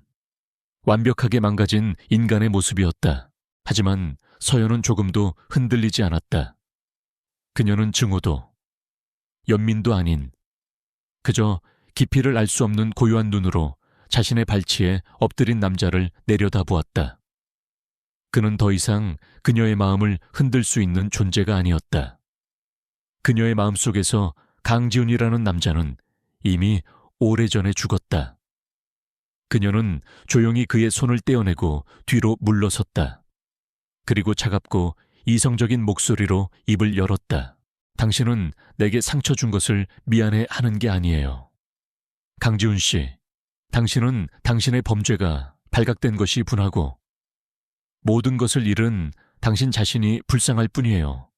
S1: 완벽하게 망가진 인간의 모습이었다. 하지만 서연은 조금도 흔들리지 않았다. 그녀는 증오도, 연민도 아닌 그저 깊이를 알 수 없는 고요한 눈으로 자신의 발치에 엎드린 남자를 내려다보았다. 그는 더 이상 그녀의 마음을 흔들 수 있는 존재가 아니었다. 그녀의 마음속에서 강지훈이라는 남자는 이미 오래전에 죽었다. 그녀는 조용히 그의 손을 떼어내고 뒤로 물러섰다. 그리고 차갑고 이성적인 목소리로 입을 열었다. 당신은 내게 상처 준 것을 미안해 하는 게 아니에요. 강지훈 씨, 당신은 당신의 범죄가 발각된 것이 분하고 모든 것을 잃은 당신 자신이 불쌍할 뿐이에요.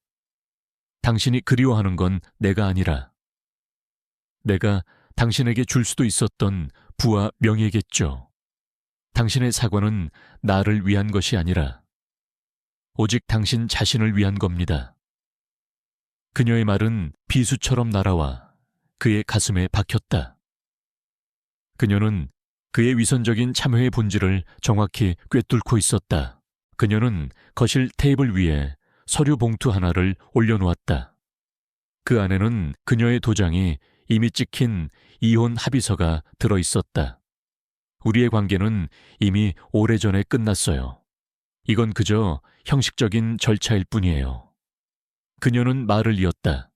S1: 당신이 그리워하는 건 내가 아니라 내가 당신에게 줄 수도 있었던 부와 명예겠죠. 당신의 사과는 나를 위한 것이 아니라 오직 당신 자신을 위한 겁니다. 그녀의 말은 비수처럼 날아와 그의 가슴에 박혔다. 그녀는 그의 위선적인 참회의 본질을 정확히 꿰뚫고 있었다. 그녀는 거실 테이블 위에 서류 봉투 하나를 올려놓았다. 그 안에는 그녀의 도장이 이미 찍힌 이혼 합의서가 들어있었다. 우리의 관계는 이미 오래전에 끝났어요. 이건 그저 형식적인 절차일 뿐이에요. 그녀는 말을 이었다.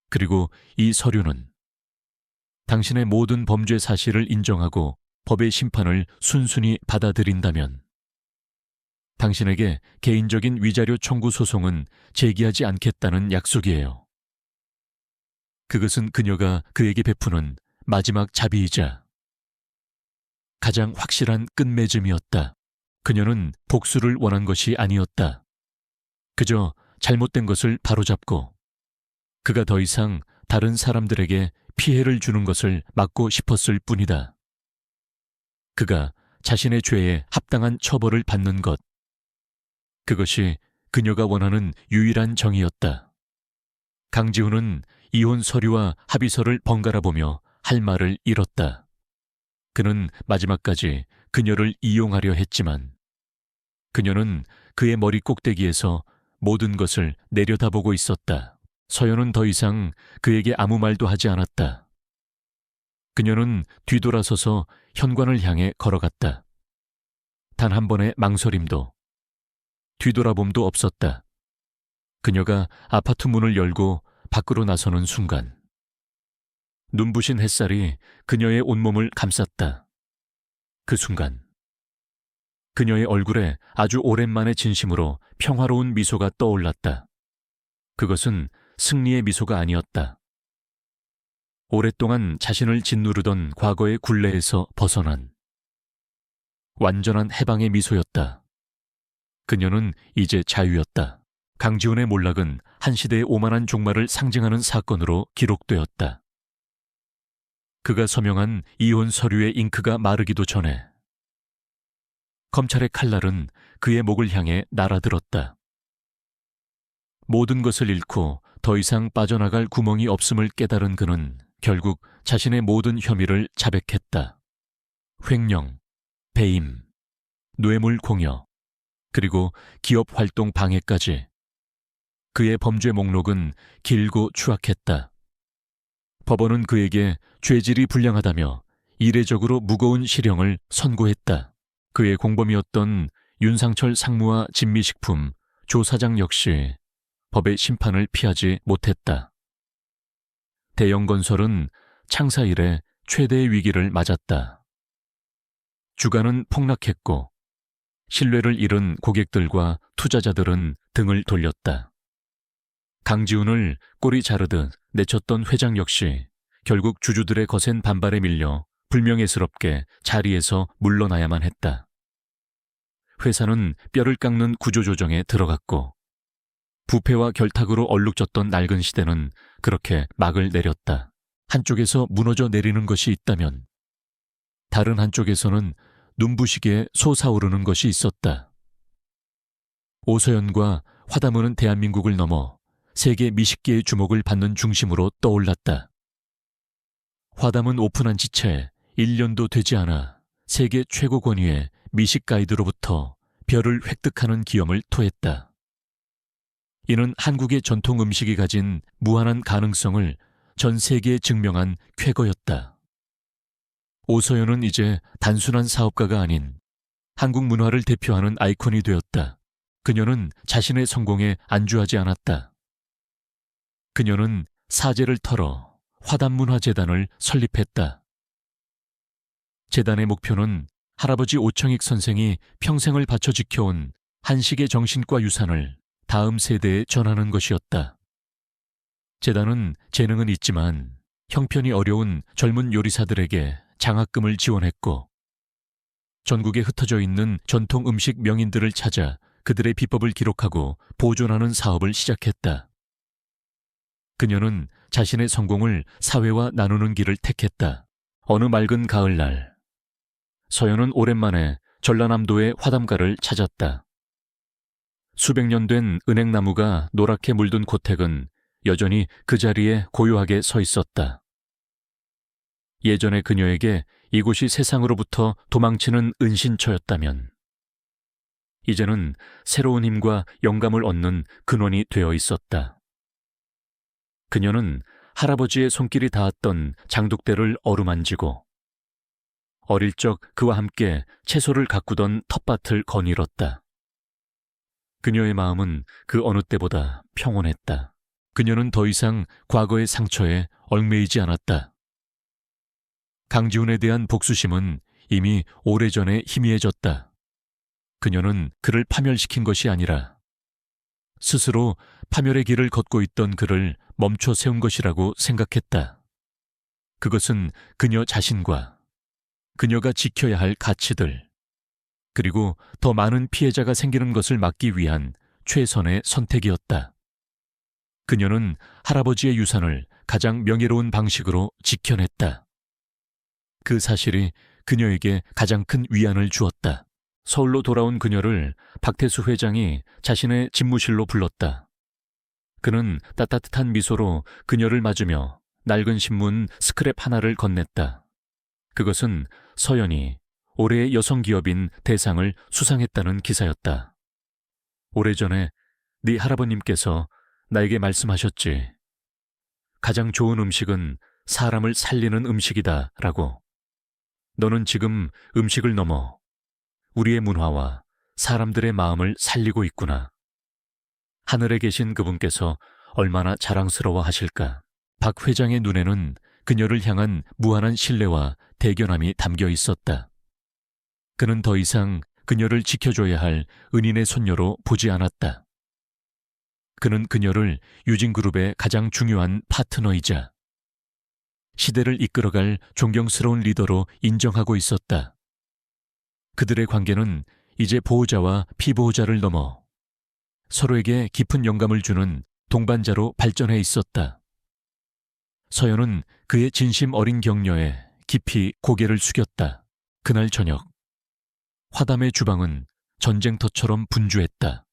S1: 그리고 이 서류는 당신의 모든 범죄 사실을 인정하고 법의 심판을 순순히 받아들인다면 당신에게 개인적인 위자료 청구 소송은 제기하지 않겠다는 약속이에요. 그것은 그녀가 그에게 베푸는 마지막 자비이자 가장 확실한 끝맺음이었다. 그녀는 복수를 원한 것이 아니었다. 그저 잘못된 것을 바로잡고 그가 더 이상 다른 사람들에게 피해를 주는 것을 막고 싶었을 뿐이다. 그가 자신의 죄에 합당한 처벌을 받는 것, 그것이 그녀가 원하는 유일한 정의였다. 강지훈은 이혼 서류와 합의서를 번갈아 보며 할 말을 잃었다. 그는 마지막까지 그녀를 이용하려 했지만 그녀는 그의 머리 꼭대기에서 모든 것을 내려다보고 있었다. 서연은 더 이상 그에게 아무 말도 하지 않았다. 그녀는 뒤돌아서서 현관을 향해 걸어갔다. 단 한 번의 망설임도, 뒤돌아봄도 없었다. 그녀가 아파트 문을 열고 밖으로 나서는 순간 눈부신 햇살이 그녀의 온몸을 감쌌다. 그 순간 그녀의 얼굴에 아주 오랜만에 진심으로 평화로운 미소가 떠올랐다. 그것은 승리의 미소가 아니었다. 오랫동안 자신을 짓누르던 과거의 굴레에서 벗어난 완전한 해방의 미소였다. 그녀는 이제 자유였다. 강지훈의 몰락은 한 시대의 오만한 종말을 상징하는 사건으로 기록되었다. 그가 서명한 이혼 서류의 잉크가 마르기도 전에 검찰의 칼날은 그의 목을 향해 날아들었다. 모든 것을 잃고 더 이상 빠져나갈 구멍이 없음을 깨달은 그는 결국 자신의 모든 혐의를 자백했다. 횡령, 배임, 뇌물 공여, 그리고 기업 활동 방해까지. 그의 범죄 목록은 길고 추악했다. 법원은 그에게 죄질이 불량하다며 이례적으로 무거운 실형을 선고했다. 그의 공범이었던 윤상철 상무와 진미식품 조 사장 역시 법의 심판을 피하지 못했다. 대영건설은 창사 이래 최대의 위기를 맞았다. 주가는 폭락했고 신뢰를 잃은 고객들과 투자자들은 등을 돌렸다. 강지훈을 꼬리 자르듯 내쳤던 회장 역시 결국 주주들의 거센 반발에 밀려 불명예스럽게 자리에서 물러나야만 했다. 회사는 뼈를 깎는 구조조정에 들어갔고 부패와 결탁으로 얼룩졌던 낡은 시대는 그렇게 막을 내렸다. 한쪽에서 무너져 내리는 것이 있다면 다른 한쪽에서는 눈부시게 솟아오르는 것이 있었다. 오서연과 화다문은 대한민국을 넘어 세계 미식계의 주목을 받는 중심으로 떠올랐다. 화담은 오픈한 지 채 1년도 되지 않아 세계 최고 권위의 미식 가이드로부터 별을 획득하는 기염을 토했다. 이는 한국의 전통 음식이 가진 무한한 가능성을 전 세계에 증명한 쾌거였다. 오서연은 이제 단순한 사업가가 아닌 한국 문화를 대표하는 아이콘이 되었다. 그녀는 자신의 성공에 안주하지 않았다. 그녀는 사제를 털어 화담문화재단을 설립했다. 재단의 목표는 할아버지 오청익 선생이 평생을 바쳐 지켜온 한식의 정신과 유산을 다음 세대에 전하는 것이었다. 재단은 재능은 있지만 형편이 어려운 젊은 요리사들에게 장학금을 지원했고 전국에 흩어져 있는 전통 음식 명인들을 찾아 그들의 비법을 기록하고 보존하는 사업을 시작했다. 그녀는 자신의 성공을 사회와 나누는 길을 택했다. 어느 맑은 가을날, 서연은 오랜만에 전라남도의 화담가를 찾았다. 수백 년 된 은행나무가 노랗게 물든 고택은 여전히 그 자리에 고요하게 서 있었다. 예전에 그녀에게 이곳이 세상으로부터 도망치는 은신처였다면 이제는 새로운 힘과 영감을 얻는 근원이 되어 있었다. 그녀는 할아버지의 손길이 닿았던 장독대를 어루만지고 어릴 적 그와 함께 채소를 가꾸던 텃밭을 거닐었다. 그녀의 마음은 그 어느 때보다 평온했다. 그녀는 더 이상 과거의 상처에 얽매이지 않았다. 강지훈에 대한 복수심은 이미 오래전에 희미해졌다. 그녀는 그를 파멸시킨 것이 아니라 스스로 파멸의 길을 걷고 있던 그를 멈춰 세운 것이라고 생각했다. 그것은 그녀 자신과 그녀가 지켜야 할 가치들, 그리고 더 많은 피해자가 생기는 것을 막기 위한 최선의 선택이었다. 그녀는 할아버지의 유산을 가장 명예로운 방식으로 지켜냈다. 그 사실이 그녀에게 가장 큰 위안을 주었다. 서울로 돌아온 그녀를 박태수 회장이 자신의 집무실로 불렀다. 그는 따뜻한 미소로 그녀를 맞으며 낡은 신문 스크랩 하나를 건넸다. 그것은 서연이 올해의 여성 기업인 대상을 수상했다는 기사였다. 오래전에 네 할아버님께서 나에게 말씀하셨지. 가장 좋은 음식은 사람을 살리는 음식이다 라고. 너는 지금 음식을 넘어 우리의 문화와 사람들의 마음을 살리고 있구나. 하늘에 계신 그분께서 얼마나 자랑스러워 하실까. 박 회장의 눈에는 그녀를 향한 무한한 신뢰와 대견함이 담겨 있었다. 그는 더 이상 그녀를 지켜줘야 할 은인의 손녀로 보지 않았다. 그는 그녀를 유진그룹의 가장 중요한 파트너이자 시대를 이끌어갈 존경스러운 리더로 인정하고 있었다. 그들의 관계는 이제 보호자와 피보호자를 넘어 서로에게 깊은 영감을 주는 동반자로 발전해 있었다. 서연은 그의 진심 어린 격려에 깊이 고개를 숙였다. 그날 저녁, 화담의 주방은 전쟁터처럼 분주했다.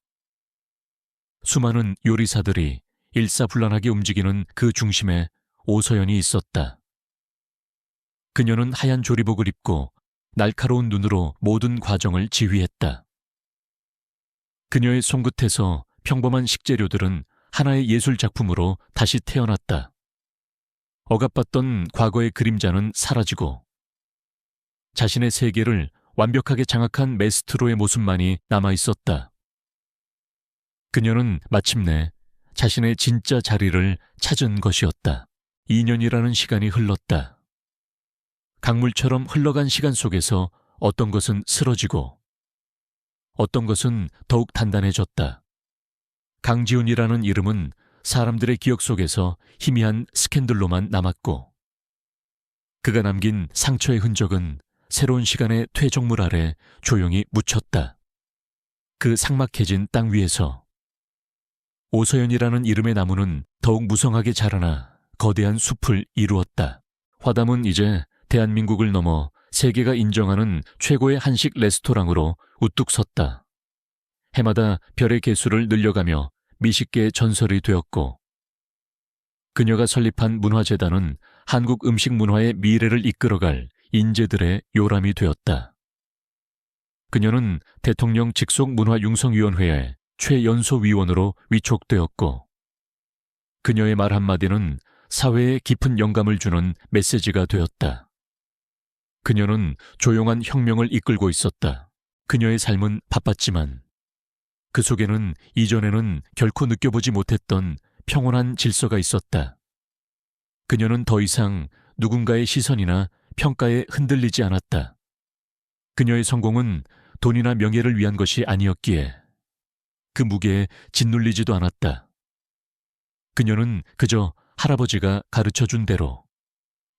S1: 수많은 요리사들이 일사불란하게 움직이는 그 중심에 오서연이 있었다. 그녀는 하얀 조리복을 입고 날카로운 눈으로 모든 과정을 지휘했다. 그녀의 손끝에서 평범한 식재료들은 하나의 예술 작품으로 다시 태어났다. 억압받던 과거의 그림자는 사라지고 자신의 세계를 완벽하게 장악한 메스트로의 모습만이 남아있었다. 그녀는 마침내 자신의 진짜 자리를 찾은 것이었다. 2년이라는 시간이 흘렀다. 강물처럼 흘러간 시간 속에서 어떤 것은 쓰러지고 어떤 것은 더욱 단단해졌다. 강지훈이라는 이름은 사람들의 기억 속에서 희미한 스캔들로만 남았고 그가 남긴 상처의 흔적은 새로운 시간의 퇴적물 아래 조용히 묻혔다. 그 삭막해진 땅 위에서 오서연이라는 이름의 나무는 더욱 무성하게 자라나 거대한 숲을 이루었다. 화담은 이제 대한민국을 넘어 세계가 인정하는 최고의 한식 레스토랑으로 우뚝 섰다. 해마다 별의 개수를 늘려가며 미식계의 전설이 되었고 그녀가 설립한 문화재단은 한국 음식 문화의 미래를 이끌어갈 인재들의 요람이 되었다. 그녀는 대통령 직속 문화융성위원회의 최연소위원으로 위촉되었고 그녀의 말 한마디는 사회에 깊은 영감을 주는 메시지가 되었다. 그녀는 조용한 혁명을 이끌고 있었다. 그녀의 삶은 바빴지만 그 속에는 이전에는 결코 느껴보지 못했던 평온한 질서가 있었다. 그녀는 더 이상 누군가의 시선이나 평가에 흔들리지 않았다. 그녀의 성공은 돈이나 명예를 위한 것이 아니었기에 그 무게에 짓눌리지도 않았다. 그녀는 그저 할아버지가 가르쳐준 대로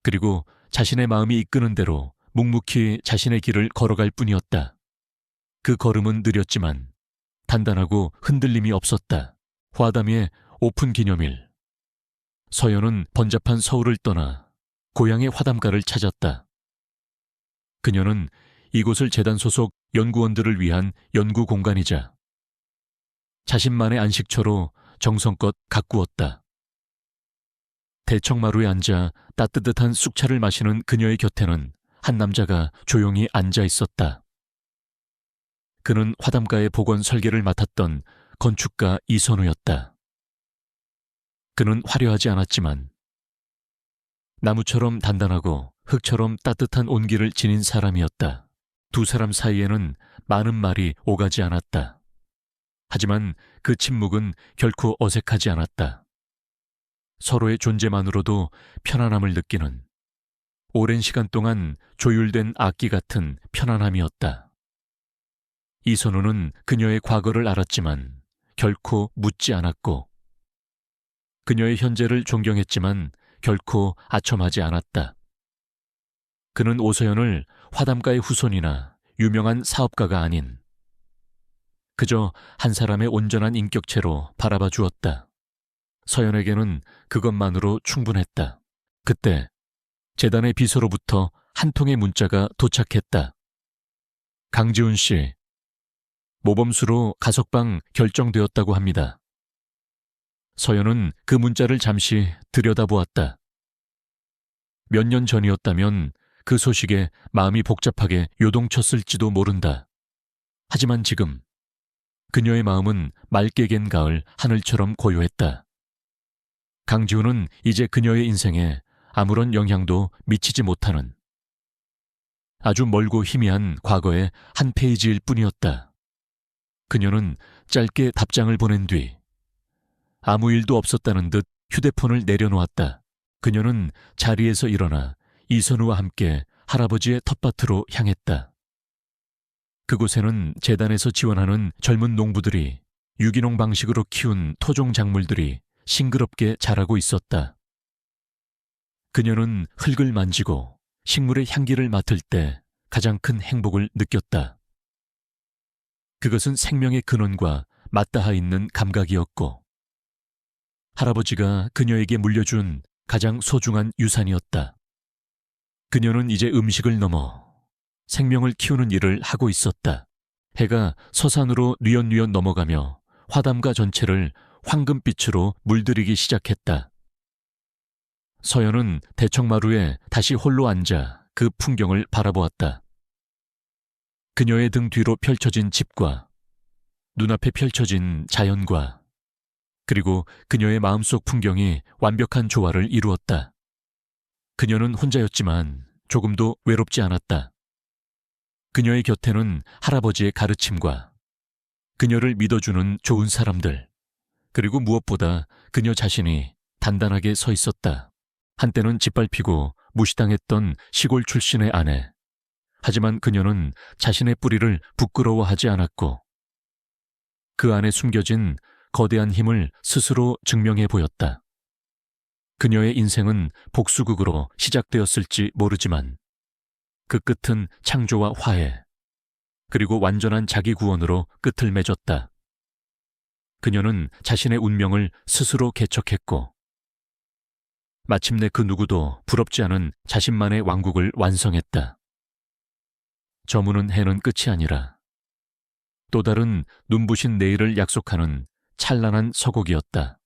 S1: 그리고 자신의 마음이 이끄는 대로 묵묵히 자신의 길을 걸어갈 뿐이었다. 그 걸음은 느렸지만 단단하고 흔들림이 없었다. 화담의 오픈 기념일. 서연은 번잡한 서울을 떠나 고향의 화담가를 찾았다. 그녀는 이곳을 재단 소속 연구원들을 위한 연구 공간이자 자신만의 안식처로 정성껏 가꾸었다. 대청마루에 앉아 따뜻한 쑥차를 마시는 그녀의 곁에는 한 남자가 조용히 앉아 있었다. 그는 화담가의 복원 설계를 맡았던 건축가 이선우였다. 그는 화려하지 않았지만 나무처럼 단단하고 흙처럼 따뜻한 온기를 지닌 사람이었다. 두 사람 사이에는 많은 말이 오가지 않았다. 하지만 그 침묵은 결코 어색하지 않았다. 서로의 존재만으로도 편안함을 느끼는 오랜 시간 동안 조율된 악기 같은 편안함이었다. 이선우는 그녀의 과거를 알았지만 결코 묻지 않았고 그녀의 현재를 존경했지만 결코 아첨하지 않았다. 그는 오서연을 화담가의 후손이나 유명한 사업가가 아닌 그저 한 사람의 온전한 인격체로 바라봐 주었다. 서연에게는 그것만으로 충분했다. 그때 재단의 비서로부터 한 통의 문자가 도착했다. 강지훈 씨, 모범수로 가석방 결정되었다고 합니다. 서연은 그 문자를 잠시 들여다보았다. 몇 년 전이었다면 그 소식에 마음이 복잡하게 요동쳤을지도 모른다. 하지만 지금 그녀의 마음은 맑게 갠 가을 하늘처럼 고요했다. 강지훈은 이제 그녀의 인생에 아무런 영향도 미치지 못하는 아주 멀고 희미한 과거의 한 페이지일 뿐이었다. 그녀는 짧게 답장을 보낸 뒤 아무 일도 없었다는 듯 휴대폰을 내려놓았다. 그녀는 자리에서 일어나 이선우와 함께 할아버지의 텃밭으로 향했다. 그곳에는 재단에서 지원하는 젊은 농부들이 유기농 방식으로 키운 토종 작물들이 싱그럽게 자라고 있었다. 그녀는 흙을 만지고 식물의 향기를 맡을 때 가장 큰 행복을 느꼈다. 그것은 생명의 근원과 맞닿아 있는 감각이었고 할아버지가 그녀에게 물려준 가장 소중한 유산이었다. 그녀는 이제 음식을 넘어 생명을 키우는 일을 하고 있었다. 해가 서산으로 뉘엿뉘엿 넘어가며 화담가 전체를 황금빛으로 물들이기 시작했다. 서연은 대청마루에 다시 홀로 앉아 그 풍경을 바라보았다. 그녀의 등 뒤로 펼쳐진 집과 눈앞에 펼쳐진 자연과 그리고 그녀의 마음속 풍경이 완벽한 조화를 이루었다. 그녀는 혼자였지만 조금도 외롭지 않았다. 그녀의 곁에는 할아버지의 가르침과 그녀를 믿어주는 좋은 사람들, 그리고 무엇보다 그녀 자신이 단단하게 서 있었다. 한때는 짓밟히고 무시당했던 시골 출신의 아내. 하지만 그녀는 자신의 뿌리를 부끄러워하지 않았고 그 안에 숨겨진 거대한 힘을 스스로 증명해 보였다. 그녀의 인생은 복수극으로 시작되었을지 모르지만 그 끝은 창조와 화해, 그리고 완전한 자기 구원으로 끝을 맺었다. 그녀는 자신의 운명을 스스로 개척했고 마침내 그 누구도 부럽지 않은 자신만의 왕국을 완성했다. 저무는 해는 끝이 아니라 또 다른 눈부신 내일을 약속하는 찬란한 서곡이었다.